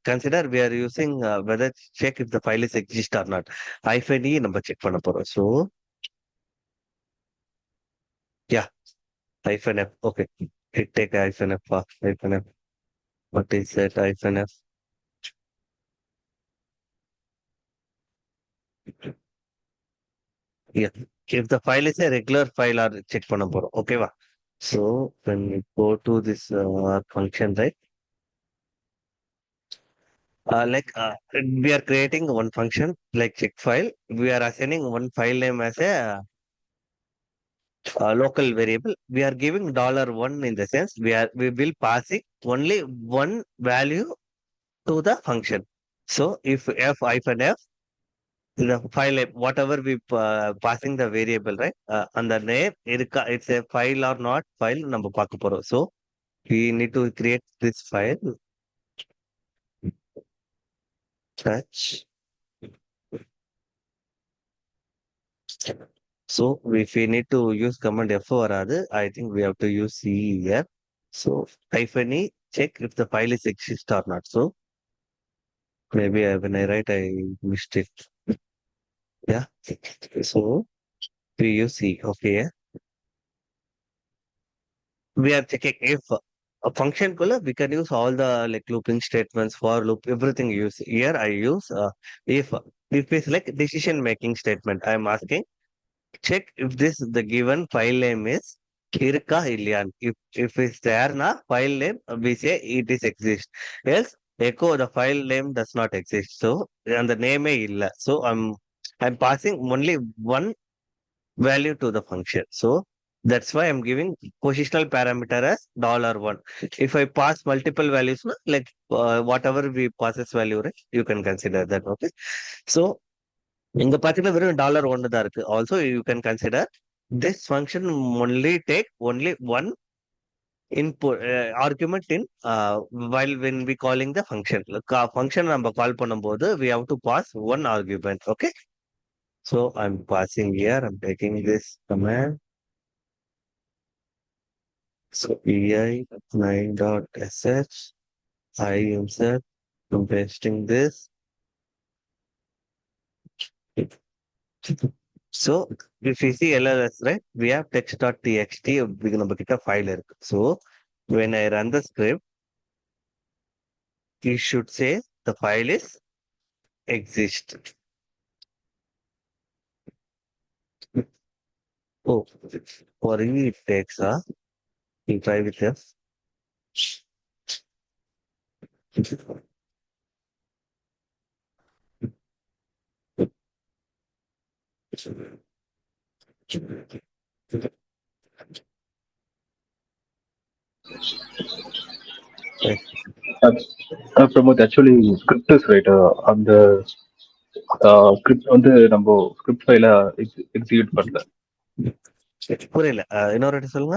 consider we are using whether check if the file is exist or not. -e நம்ம check பண்ண போறோம். So yeah, -f. Okay. It take -f. -f. What is that -f? Yeah. If the file is a regular file or check பண்ண போறோம். Okay வா? So when we go to this function, right? We are creating one function like check file. We are assigning one file name as a local variable. We are giving $1 in the sense we will passing only one value to the function. So if f hyphen f, the file name, whatever we passing the variable, right? And the name it's a file or not file நம்ம பார்க்க போறோம். So we need to create this file touch. So if we need to use command F வராது, I think we have to use C here. So -e check if the file is exist or not. So maybe when I write, I missed it. Yeah. So we use C. Okay. We are checking if a function color, we can use all the like looping statements, for loop, everything use. Here I use if it's like decision making statement. I'm asking check if this the given file name is இருக்கா இல்லையான்னு. If it's there na file name, we say it is exist. Else echo the file name does not exist. So and the name illa. So I'm passing only one value to the function. So that's why I'm giving positional parameter as $1. If I pass multiple values, na, like whatever we passes value, right? You can consider that. Okay. So இங்க பாத்தீங்கன்னா வெறும் $1 தான் இருக்கு. Also you can consider this function only one input argument in while when we calling the function. Function நம்ம கால் பண்ணும்போது we have to pass one argument. Okay. So I'm passing here. I'm taking this command. So ei9.sh I insert. I'm pasting this. So if you see LLS, right, we have text.txt, நம்ம கிட்ட file இருக்கு. So when I run the script, you should say the file is exist. Oh, for you it takes you try with F. Pramod, actually script is right. அந்த script வந்து நம்ம script file execute பண்ணல. புரியல, இன்னொரு வாட்டி சொல்லுங்க.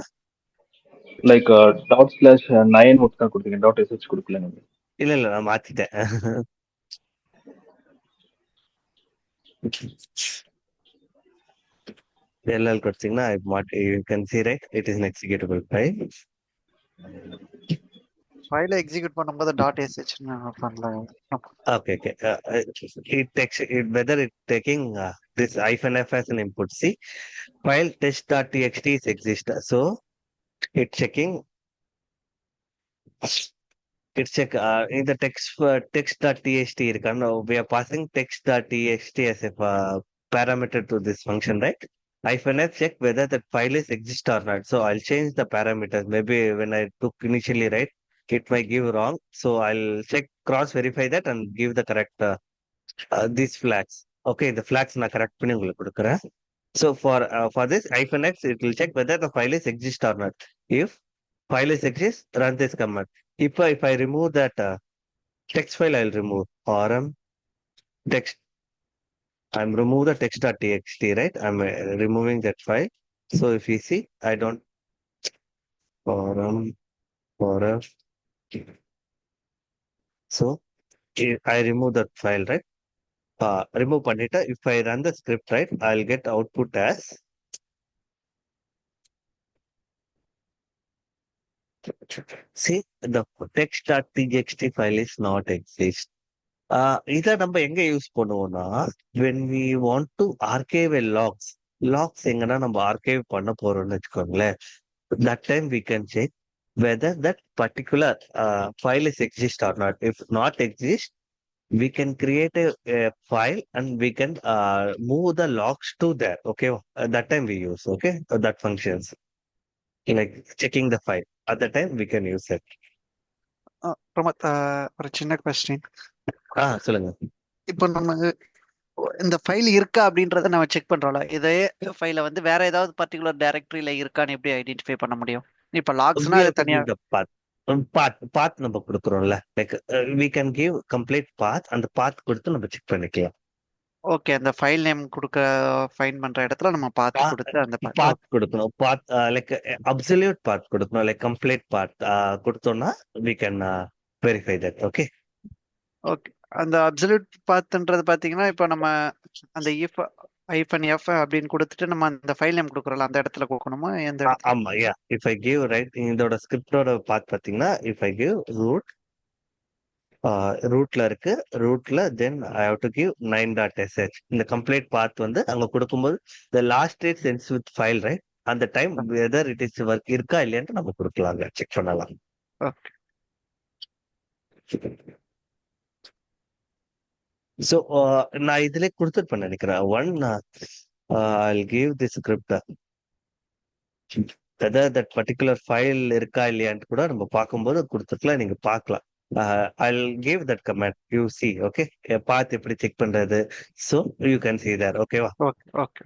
Like dot slash 9 மட்டும் தான் கொடுத்தீங்க, டாட் எஸ்ஹெச் கொடுக்கல நீங்க. இல்ல நான் மாத்திட்டேன். எல்எல் கொடுத்தீங்கன்னா you can see right it is an executable file. ஃபைலை எக்ஸிக்யூட் பண்ணும்போது .sh பண்ணலாம். Okay. It takes it whether it taking this -f as an input. See, file test.txt is exist. So it checking. It check in the text.txt. We are passing text.txt as a parameter to this function, right? -f check whether that file is exist or not. So I'll change the parameters. Maybe when I took initially, right, it might give wrong. So I'll check cross verify that and give the correct these flags. Okay, the flags நான் correct பண்ணி உங்களுக்கு கொடுக்குறேன். So for this -x, it will check whether the file is exist or not. If file is exist, run this command. If I remove that text file, I'll remove rm text. I'm remove the text.txt, right? I'm removing that file. So if you see, I don't rm rm. So I remove that file, right? Remove பண்ணிட்டு if I run the script, right, I'll get output as see the text.txt file is not exist. இதை நம்ம எங்க use பண்ணுவோம்னா when we want to archive a logs எங்கன்னா நம்ம archive பண்ண போறோம்னு வச்சுக்கோங்களேன், that time we can check whether that particular file is exist or not. If not exist, we can create a file and we can move the logs to there. Okay, that time we use, okay, that functions like checking the file. At the time we can use it. பிரமத், ஒரு சின்ன question. சொல்லுங்க. இப்போ நம்ம இந்த file இருக்கா அப்படின்றத நம்ம check பண்றோம்ல, இதே ஃபைல வந்து வேற ஏதாவது பர்டிகுலர் டைரக்டரியில இருக்கான்னு எப்படி ஐடென்டிஃபை பண்ண முடியும்? இப்ப லாக்ஸ்னா அது தனியா பாத் நம்ம கொடுக்குறோம்ல, like we can give complete path. அந்த பாத் கொடுத்து நம்ம செக் பண்ணிக்கலாம். ஓகே, அந்த ஃபைல் நேம் கொடுக்க ஃபைண்ட் பண்ற இடத்துல நம்ம பாத் கொடுத்து அந்த பாத் கொடுக்கணும். பாத் லைக் அப்சல்யூட் பாத் கொடுக்கணும், லைக் கம்ப்ளீட் பாத் கொடுத்தோம்னா we can verify that. Okay. Okay, அந்த அப்சல்யூட் பாத்ன்றது பாத்தீங்கன்னா இப்போ நம்ம அந்த இஃப் -f அப்படின்னு கொடுத்துட்டு நம்ம அந்த ஃபைல் நேம் கொடுக்குறோம்ல, அந்த இடத்துல கொடுக்கணுமா எந்த இடத்துல? ஆமா, யா. if I give right இதோட ஸ்கிரிப்டோட பாத் பாத்தீங்கன்னா if I give ரூட்ல இருக்கு, ரூட்ல then I have to give 9.sh. இந்த கம்ப்ளீட் பாத் வந்து அங்க கொடுக்கும்போது the last it ends with file, right? அந்த time whether it is work இருக்கா இல்லையான்னு நம்ம கொடுக்கலாங்க, செக் பண்ணலாம். ஓகே. ஸோ நான் இதுல கொடுத்துருப்பேன் நினைக்கிறேன். One I'll give the script whether that particular file இருக்கா இல்லையான்னு கூட நம்ம பார்க்கும்போது கொடுத்துருக்கலாம், நீங்க பார்க்கலாம். I'll give that command, you see. Okay, path எப்படி செக் பண்றது, so you can see there. ஓகேவா? Okay.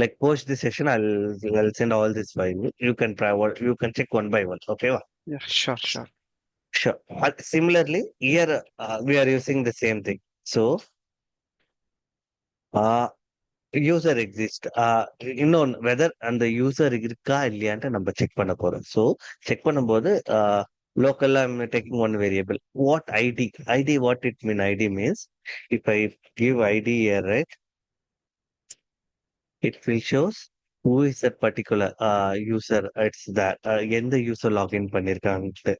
Like post this session, I'll send all this file. You can check one by one. ஓகேவா? Sure. Sure. Similarly, here we are using the same thing. So user exist, இன்னொன்று weather அந்த user இருக்கா இல்லையான்ட்டு நம்ம check பண்ண போறோம். So check பண்ணும்போது லோக்கல்ல taking one variable what ID what it mean. ID means if I give ID here, right, it will shows who is that particular user. It's that எந்த user login பண்ணிருக்காங்க,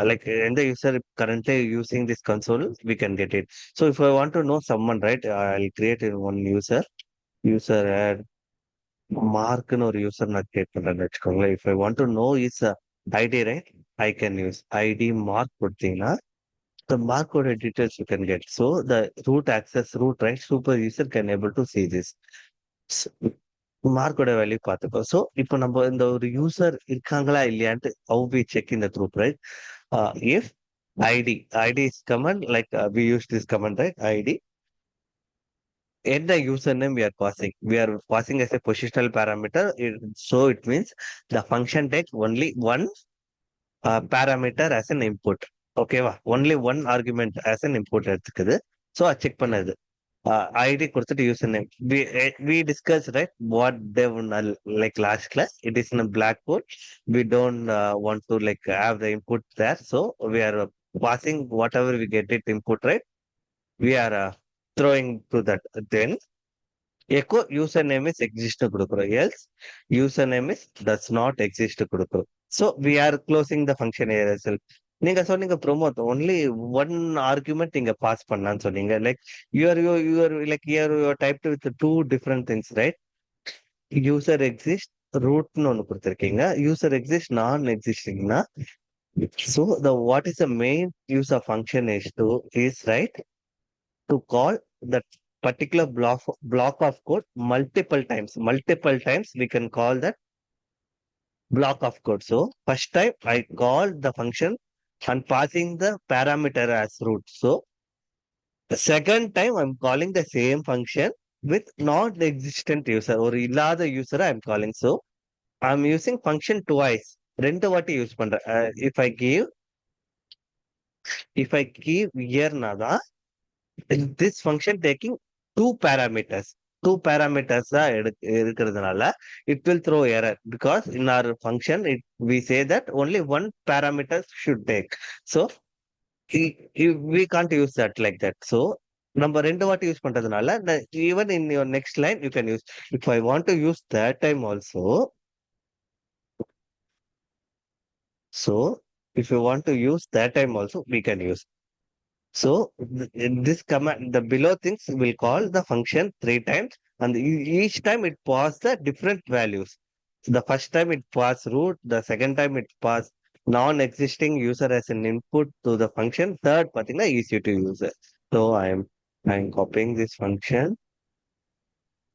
like எந்த user currently using this console, we can get it. So if I want to know someone, right, I'll create one user add மார்க்னு ஒரு user நான் create பண்றேன்னு வச்சுக்கோங்களேன். If I want to know is ID, right, I can use ID mark கொடுத்தீங்கன்னா the barcode details you can get. So the root access, right, super user can able to see this. மார்க்கோட value பார்த்துக்கோ. So இப்போ நம்ம இந்த ஒரு user இருக்காங்களா இல்லையான்ட்டு how we check in the group, right? If id is command, like we use this command, right? id and the username we are passing as a positional parameter. So it means the function takes only one parameter as an input. ஓகேவா? only one argument as an input எடுத்துக்குது. So check பண்ணது ID கொடுத்துட்டு username. We discussed, right, what dev null, like last class. It is in a black board. We don't want to like have the input there. So we are passing whatever we get it input, right? We are throwing to that. Then echo username is exist கொடுக்கிறோம். Else username is does not exist கொடுக்கிறோம். So we are closing the function here as well. நீங்க சொன்னீங்க promote only one argument நீங்க pass பண்ணலாம்னு சொன்னீங்க. Like you are like you are typed with two different things, right? User exist root னு ஒன்னு கொடுத்திருக்கீங்க. User exist non existingனா, so the what is the main use of function is right to call that particular block of code multiple times. Multiple times we can call that block of code. So first time I call the function and passing the parameter as root. So the second time I'm calling the same function with non-existent user or இல்லாத user I'm calling. So I'm using function twice. ரெண்டு வாட்டி use பண்றேன். If I give here நாதான் this function taking two parameters. Two parameters தான் இருக்கிறதுனால it will throw error because in our function we say that only one parameter should take. So we can't use that like that. So நம்ம ரெண்டு வாட்டி use பண்றதுனால even in your next line you can use. If I want to use that time also, so if you want to use that time also we can use. So in this command, the below things will call the function 3 times, and each time it pass the different values. The first time it pass root, the second time it pass non-existing user as an input to the function. Third, pathina easy to use it. So I'm copying this function.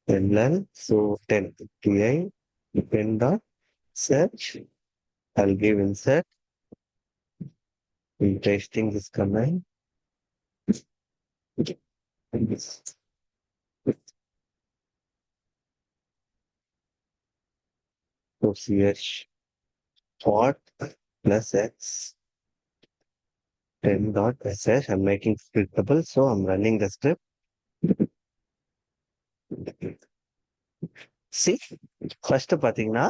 Then so 10 ti depend dot search. I'll give insert. I'm pasting this command. So ch what plus x 10 dot sh. I'm making scriptable, so I'm running the script. See, first pathina,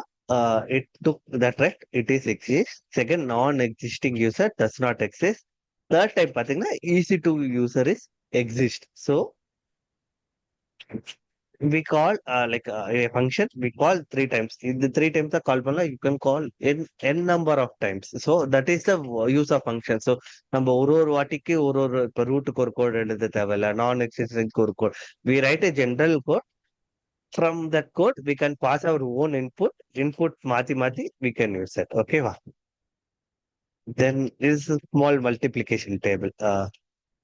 it took that, right? It is exist. Second, non-existing user does not exist. Third time pathina, easy to user is exist. So we call like a function we call 3 times. In the 3 times the call பண்ணலாம், you can call n number of times. So that is the use of function. So நம்ம ஒரு வாட்டிக்கு ஒரு இப்ப ரூட்டுக்கு ஒரு code எழுத தேவையில்ல, நான் எக்ஸிஸ்டன்ஸ்க்கு ஒரு code. We write a general code. From that code we can pass our own input மாத்தி we can use it. Okay வா? Then is a small multiplication table.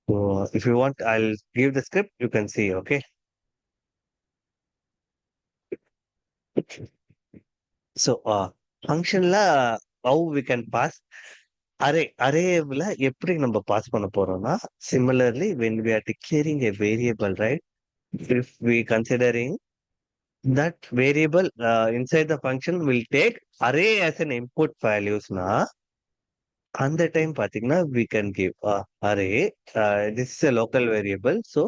So if you want I'll give the script, you can see. Okay. So functionல how we can pass arrayல எப்படி நம்ம pass பண்ண போறோம்னா, similarly when we are declaring a variable, right? If we considering that variable inside the function will take array as an input values na, அந்த time பாத்தீங்கன்னா we can give array. This is a local variable, so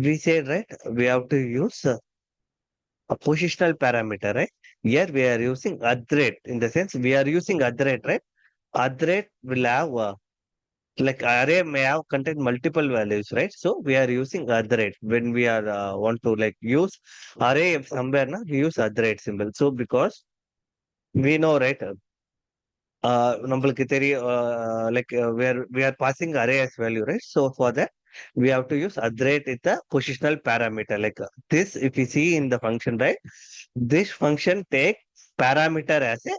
we said, right, we have to use a positional parameter, right? Here we are using @, in the sense we are using @, right? @, will have like array may have contain multiple values, right? So we are using @. When we are want to like use array somewhere na, we use @ symbol. So because we know, right, நம்மளுக்கு தெரியும், like we are passing array as value, right? So for that we have to use @, with the positional parameter like this. If you see in the function, right, this function take parameter as a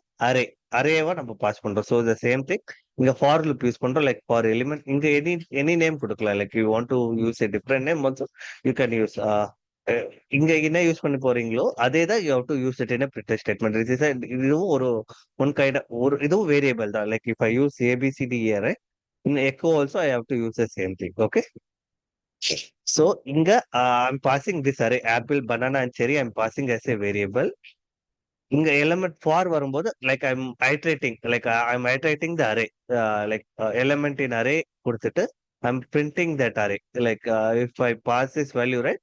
arrayவா நம்ம pass பண்றோம். So the same thing இங்க for loop use பண்றோம். Like for element இங்க any name கொடுக்கலாம். Like you want to use a different name also you can use. இங்க என்ன use பண்ணி போறீங்களோ அதே தான் you have to use it in a print statement. இதுவும் ஒரு one kind of ஒரு இதுவும் variable தான். Like if I use ABCD here, right, in echo also I have to use the same thing. Okay. So இங்க I'm passing this array apple, banana and cherry. I'm passing as a variable. இங்க element for வரும்போது like I'm iterating the array, like element in array கொடுத்துட்டு I'm printing that array. Like if I pass this value, right,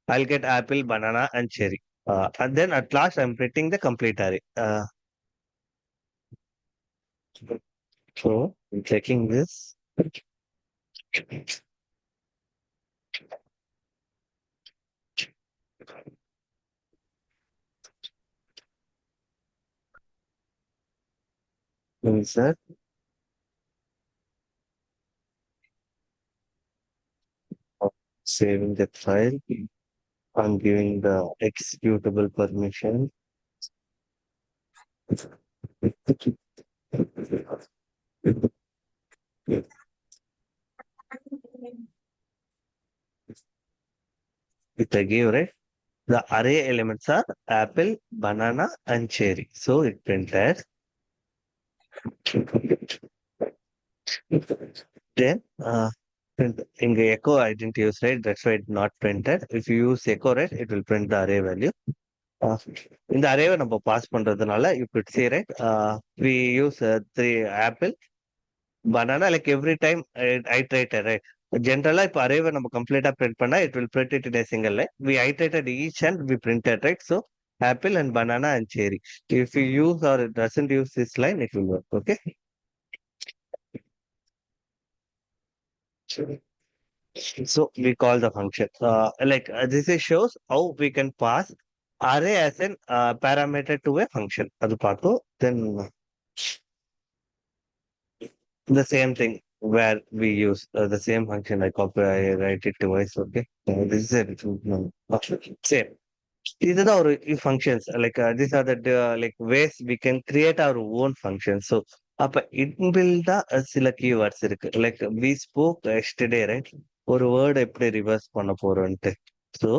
I'll get apple, banana, and cherry. And then at last, I'm printing the complete array. So I'm checking this. Insert. Saving that file. I'm giving the executable permission. If I give, right, the array elements are apple, banana, and cherry. So it printed. Then, in the echo, I didn't use, right? That's why it's not printed. If you use echo, right, it will print the array value. In the array, நம்ம pass பண்றதுனால, you could say, right, we use three apple, banana, like every time I iterated, right? Generally, if array நம்ம complete print பண்ணா, it will print it in a single line. We iterated each and we printed, right? So, apple and banana and cherry. If you use or it doesn't use this line, it will work, okay? So we call the function. This is shows how we can pass array as an parameter to a function. அது பார்த்தோம். Then the same thing where we use the same function. I write it twice. Okay. This is it. No. Okay. Same. These are the our functions. These are the like ways we can create our own functions. So அப்ப inbuilt சில keywords இருக்கு. Like we spoke yesterday, right? ஒரு word எப்படி reverse பண்ண போறோம்ட்டு. So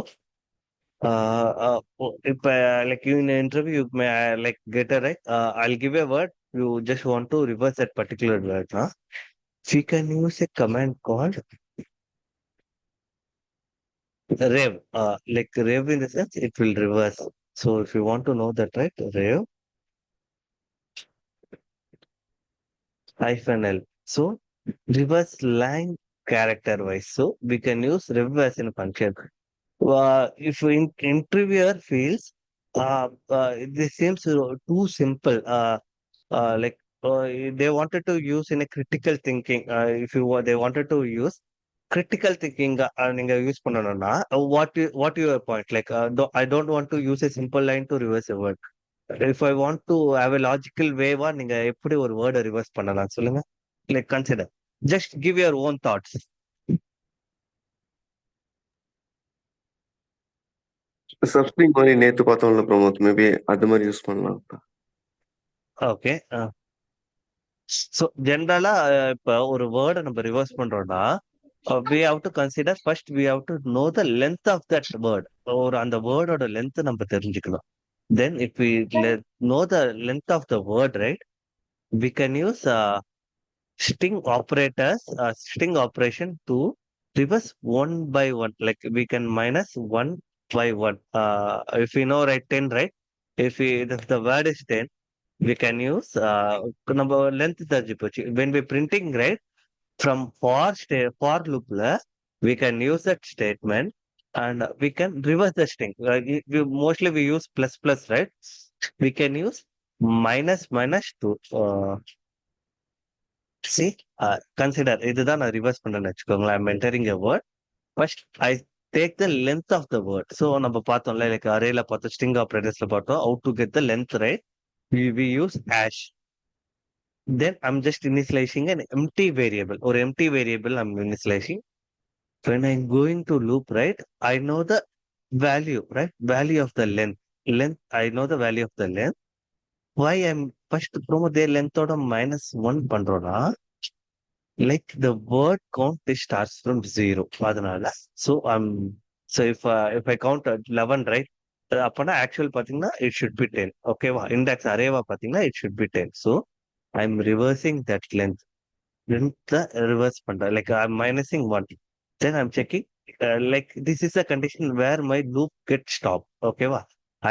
if like you in an interview, you may like get a right. I'll give a word. You just want to reverse that particular word. Huh? So you can use a command called rev. Like rev in the sense it will reverse. So if you want to know that, right, rev hyphen L. So reverse line character wise. So we can use rev as in a function. If interviewer feels this seems too simple. They wanted to use in a critical thinking. If you they wanted to use critical thinking, நீங்க use பண்ணணும்னா what your point? I don't want to use a simple line to reverse a word. If I want to have a logical way, நீங்க எப்படி ஒரு word reverse பண்ணலாம் சொல்லுங்க? Like consider. Just give your own thoughts. சப்ஸ்டிங் மாதிரி நேத்து பார்த்தோம்ல Pramod, maybe அது மாதிரி யூஸ் பண்ணலாம். Okay. ஸோ ஜென்ரலா இப்போ ஒரு வேர்டை நம்ம ரிவர்ஸ் பண்றோம்னா we have to consider first we have to know the length of that word or அந்த வேர்டோட லென்த் நம்ம தெரிஞ்சுக்கணும். Then if we know the length of the word, right, we can use sting operation to reverse one by one. Like we can minus one by one. If we know, right, 10, right, if the word is 10, we can use நம்ம length தெரிஞ்சு போச்சு. When we printing, right, from for loopல we can use that statement and we can reverse the string. Mostly we use plus plus, right? We can use minus minus to see consider இதுதான் நான் reverse பண்றேன்னு வச்சுக்கோங்களேன். I'm entering a word. First I take the length of the word. So நம்ம பார்த்தோம்ல, like arrayல பார்த்தோம், string operatorsல பார்த்தோம், how to get the length, right? We use hash. Then I'm just initializing an empty variable or empty variable I'm initializing. When I'm going to loop, right, I know the value, right? Value of the length. Length, I know the value of the length. Why I'm first promo their length order minus one பண்றோம்னா, like the word count it starts from zero. அதனால so so if I count at 11, right, அப்பனா actual பாத்தீங்கன்னா it should be 10. ஓகேவா? Index arrayவா பாத்தீங்கன்னா it should be 10. So I'm reversing that length. Length reverse பண்றேன். Like I'm minusing one. Then I'm checking. Like this is a condition where my loop gets stopped. Okay, wa?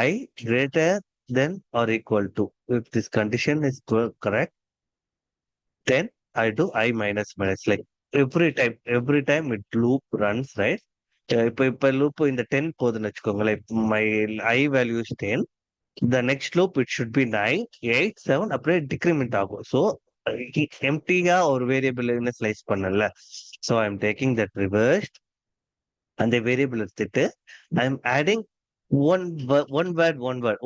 I greater than or equal to. If this condition is correct, then I do I minus minus. Like every time it loop runs, right? இப்ப loop இந்த 10 போகுதுன்னு வச்சுக்கோங்களேன். My I value is 10. The next loop it should be 9, 8, 7 அப்படியே decrement ஆகும். So எம்டியா ஒரு variable slice பண்ணல. So I am taking that reversed. அந்த வேரியபிள் எடுத்துட்டு ஐ எம் ஆடிங்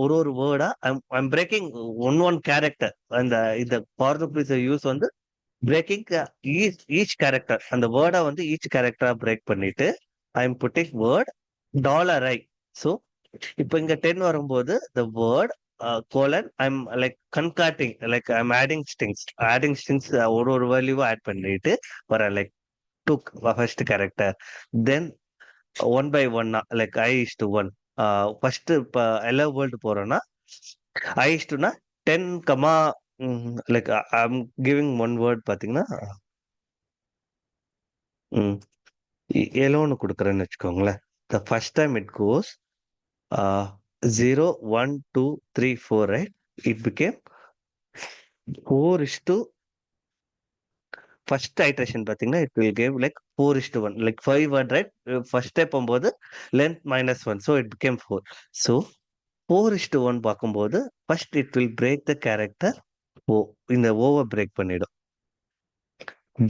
ஒரு வேர்டா ஐம் பிரேக்கிங் ஒன் கேரக்டர். அந்த இந்த ஃபார் லூப் யூஸ் வந்து பிரேக்கிங் ஈச் கேரக்டர். அந்த வேர்டை வந்து ஈச் கேரக்டரா பிரேக் பண்ணிட்டு I am putting word $i. So இப்போ இங்க 10 வரும்போது the word colon I'm like concating, like I'm adding strings ஒரு வேல்யூவை ஆட் பண்ணிட்டு வரேன், like took first character. Then one by one like I:1. First இப்போ எல்லா வேர்ல்டு போறோம்னா I:னா 10 comma like I'm giving one word பார்த்தீங்கன்னா எலோன்னு கொடுக்குறேன்னு வச்சுக்கோங்களேன். The first time it goes 0, 1, 2, 3, 4, right? It became 4:, first iteration பார்த்தீங்கன்னா it will gave like 4:1, like 5 word, right? First step போகும்போது length -1, so it became 4. So 4:1 பார்க்கும்போது first it will break the character O. இந்த ஓவை break பண்ணிடும்.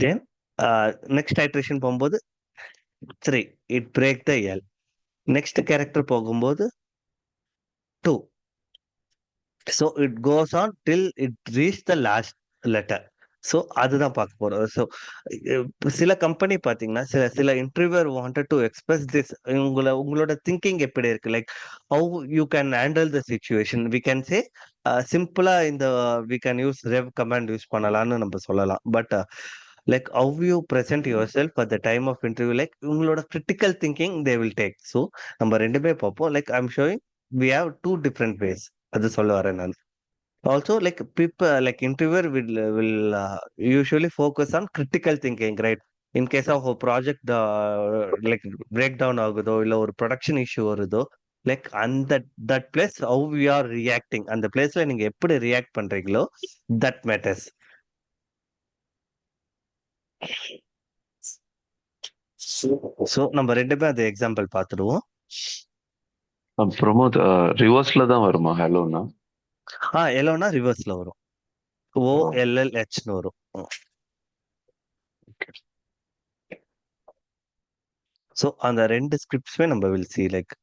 Then next iteration போகும்போது 3, it break the L. Next character போகும்போது 2. So it goes on till it reach the last letter. So அதுதான் பார்க்க போறோம். So சில company பார்த்தீங்கன்னா சில சில interviewer wanted to express this. உங்களோட திங்கிங் எப்படி இருக்கு, like how you can handle the situation. We can say சிம்பிளா இந்த we can use rev command use பண்ணலாம்னு நம்ம சொல்லலாம். But like how you present your self at the time of interview, like உங்களோட critical thinking they will take. So நம்ம ரெண்டுமே பார்ப்போம். Like I am showing we have 2 different ways. அது சொல்ல வரேன் நான். Also, like people, like interviewer will usually focus on critical thinking, right? In case of a project, the like breakdown ஆகுதோ இல்ல ஒரு ப்ரொடக்ஷன் இஷ்யூ வருதோ, லைக் அந்த that place how we are reacting, அந்த பிளேஸ்ல நீங்க எப்படி ரியாக்ட் பண்றீங்களோ தட் மேட்டர்ஸ். ஸோ நம்ம ரெண்டுமே அந்த எக்ஸாம்பிள் பார்த்துடுவோம். பிரமோத், ரிவர்ஸ்ல தான் வருமா ஹலோனா? எல்லோனா ரிவர்ஸ்ல வரும், OLLHன்னு வரும். ஸோ அந்த ரெண்டு ஸ்கிரிப்ட்ஸுமே நம்ம will see. Like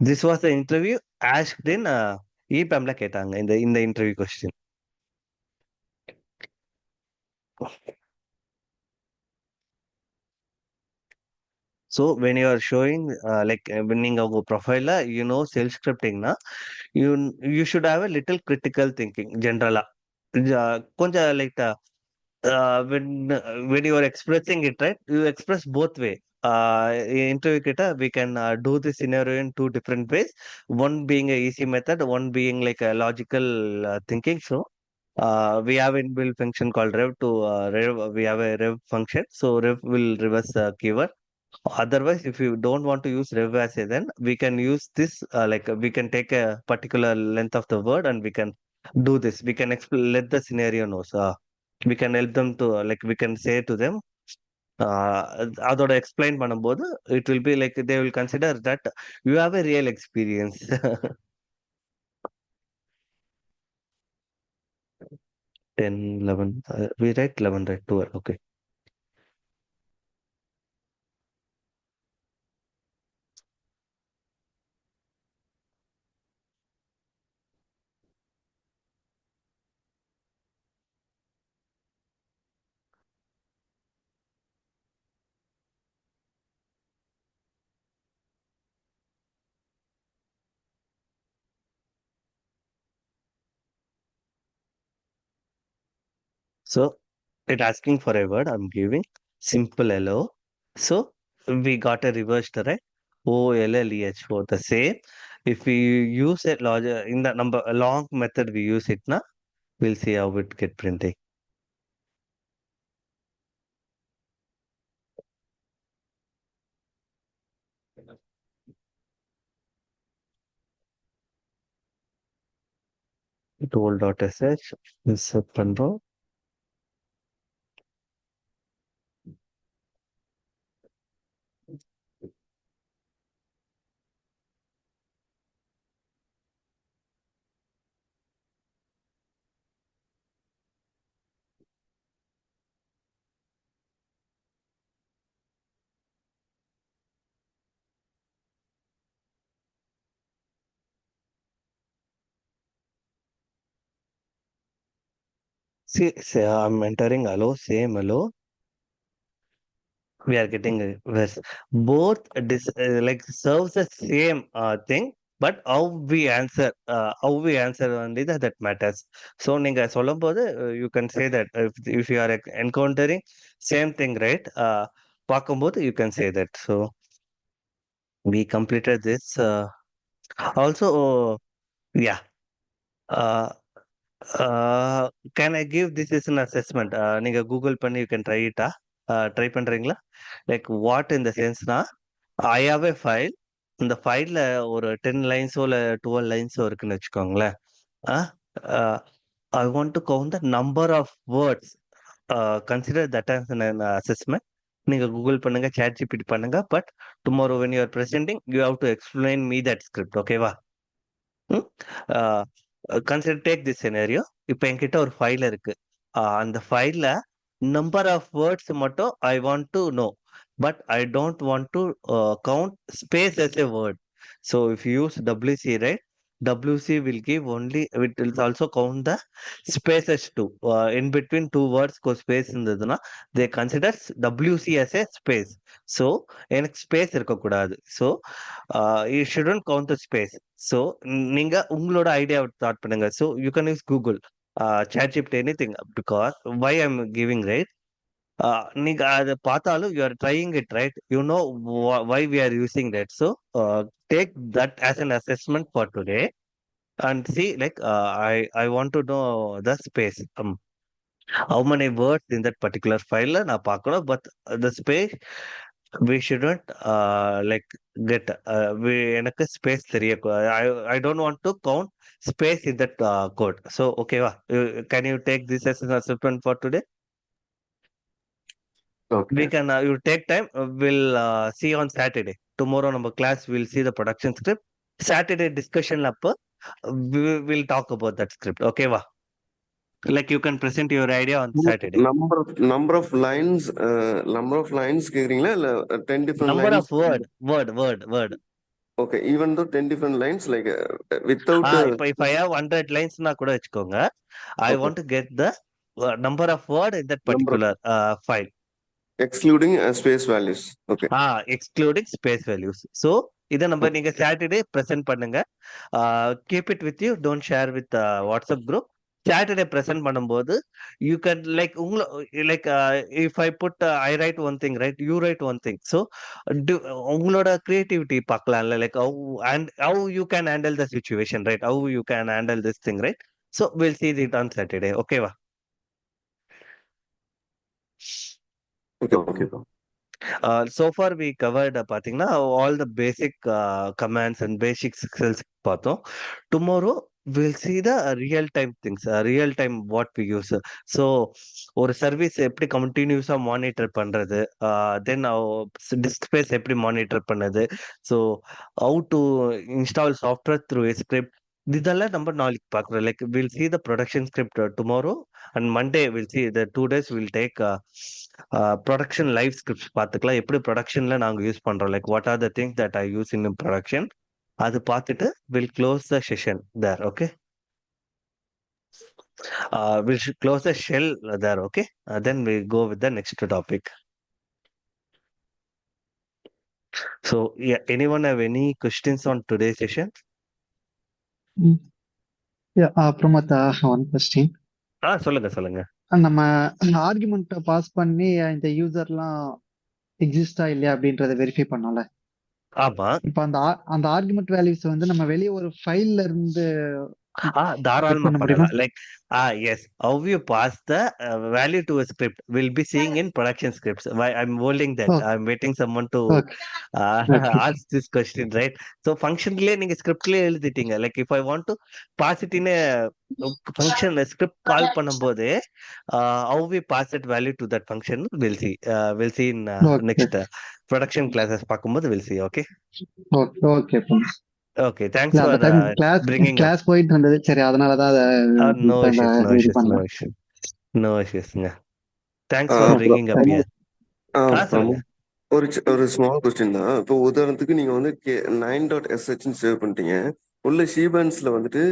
this was the interview asked in EPAMல கேட்டாங்க இந்த இந்த interview question. So when you are showing like நீங்க உங்க ப்ரொஃபைல செல்ஃப் ஸ்கிரிப்டிங்னா you you should have a little critical thinking ஜென்ரலா. கொஞ்சம் like when when you are expressing it, right, you express both way. Interview kita we can do this scenario in 2 different ways, one being a easy method, one being like a logical thinking. So we have inbuilt function called rev to rev. We have a rev function, so rev will reverse keyword. Otherwise, if you don't want to use rev as a, then we can use this like we can take a particular length of the word and we can do this. We can let the scenario knows. We can help them to like we can say to them அதோட explain பண்ணும்போது it will be like they will consider that you have a real experience. 10, 11, we write 11, right? 12, okay. So it asking for a word, I'm giving simple hello. So we got a reversed, right? OLLEH for the same. If we use a logic in the number a long method we use it now, we'll see how it get printing. tool.sh this பண்றோம். See, I'm entering hello, same hello. We are getting worse. Both like serves the same thing, but how we answer only that matters. So நீங்க சொல்லும்போது you can say that if you are encountering same thing, right? பார்க்கும்போது you can say that. So we completed this. Also, yeah. Uh, can I give this as an assessment? நீங்க கூகுள் பண்ணி you can try it. Try பண்றீங்களா? Like what in the சென்ஸ்னா I have a file. இந்த ஃபைல்ல ஒரு 10 லைன்ஸோ இல்ல 12 லைன்ஸோ இருக்குன்னு வச்சுக்கோங்களேன். I want to count the number of words. Consider that as an assessment. நீங்க கூகுள் பண்ணுங்க, சாட் ஜிபிடி பண்ணுங்க. But tomorrow when you are presenting you have to explain me that script. ஓகேவா? Consider take this scenario. இப்போ என்கிட்ட ஒரு file இருக்கு. அந்த ஃபைல்ல நம்பர் ஆஃப் வேர்ட்ஸ் மட்டும் ஐ want to no, but I don't want to count space as a word. So if you use WC, right? WC will give only, it will also count the spaces too. In between two words go space இருந்ததுன்னா they consider WC as a space. So எனக்கு space இருக்கக்கூடாது. So you shouldn't count the space. So நீங்க உங்களோட idea start பண்ணுங்க. So you can use Google, chat GPT, any thing. Because why I'm giving right, நீங்க அதை பார்த்தாலும் you are trying it, right? You know why we are using that. So take that as an assessment for today and see like I want to know the space. how many words in that particular file நான் பார்க்கணும். But the space we shouldn't like get எனக்கு space தெரிய, I don't want to count space in that code. So ஓகேவா? Can you take this as an assessment for today? We Okay. can you take time. We'll see on Saturday. Tomorrow நம்ம class we'll see the production script. Saturday discussion அப்போ we will talk about that script. ஓகேவா? Like you can present your idea on Saturday. number of lines கேக்குறீங்களா இல்ல 10 different Number lines? of word. Okay, even though 10 different lines, like without if I have 100 lines na கூட வச்சுக்கோங்க, I okay, want to get the number of word in that number of particular file. excluding space values. Okay. Excluding space values. So இதை நம்ம நீங்க Saturday present பண்ணுங்க. Keep it with you, don't share with WhatsApp group. Saturday present பண்ணும்போது you can like like if I put I write one thing, right? You write one thing. So உங்களோட creativity பார்க்கலாம்ல, like how you can handle the situation, right? How you can handle this thing, right? So will see it on Saturday. ஓகேவா? Okay. So far we covered பாத்தீங்கன்னா all the basic commands and basic skills பார்த்தோம். Tomorrow we'll see the real time things, real time what we use. So ஒரு service எப்படி கண்டினியூஸா monitor பண்றது, தென் disk space எப்படி monitor பண்ணது, so how to install software through a script, இதெல்லாம் நம்ம நாளைக்கு பார்க்குறோம். Like will see the production script tomorrow and Monday we'll see the 2 days we'll take production live scripts பார்த்துக்கலாம். எப்படி ப்ரொடக்ஷன்ல நாங்கள் யூஸ் பண்றோம், like what are the things that I use in production. அது பார்த்துட்டு will close the session there. Okay, will close the shell there. Okay, then we go with the next topic. So anyone have any questions on today's session? Pramod, one question. சொல்லுங்க. நம்ம ஆர்குமெண்ட்டை pass பண்ணி இந்த யூசர்லாம் எக்ஸிஸ்டா இல்லையா அப்படின்றத verify பண்ணோம்ல. ஆமா, இப்போ அந்த ஆர்குமெண்ட் வேல்யூஸ் வந்து நம்ம வெளியே ஒரு ஃபைல்ல இருந்து தாராளமா பண்ண முடியுமா? பண்ணலாம். Like yes, how you pass the value to a script will be seeing in production scripts. Why I'm holding that, I'm waiting someone to ask this question, right? So functionally நீங்க scriptலயே எழுதிட்டீங்க. Like if I want to pass it in a function, a script call பண்ணும்போது how we pass that value to that function we'll see in next production classes பார்க்கும்போது we'll see. Okay. Okay, thanks for bringing up. Class போயிட்டு இருந்தது, சரி அதனாலதான் No issues. Thanks for bringing up here. சொல்லுங்க. ஒரு small question தான். இப்போ உதாரணத்துக்கு நீங்க வந்து 9.sh சேவ் பண்ணிட்டீங்க. உள்ள ஷீபன்ஸ்ல வந்துட்டு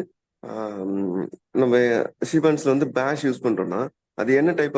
நம்ம சீக்வன்ஸ்ல வந்து பேஷ் யூஸ் பண்றோம்னா அது என்ன டைப்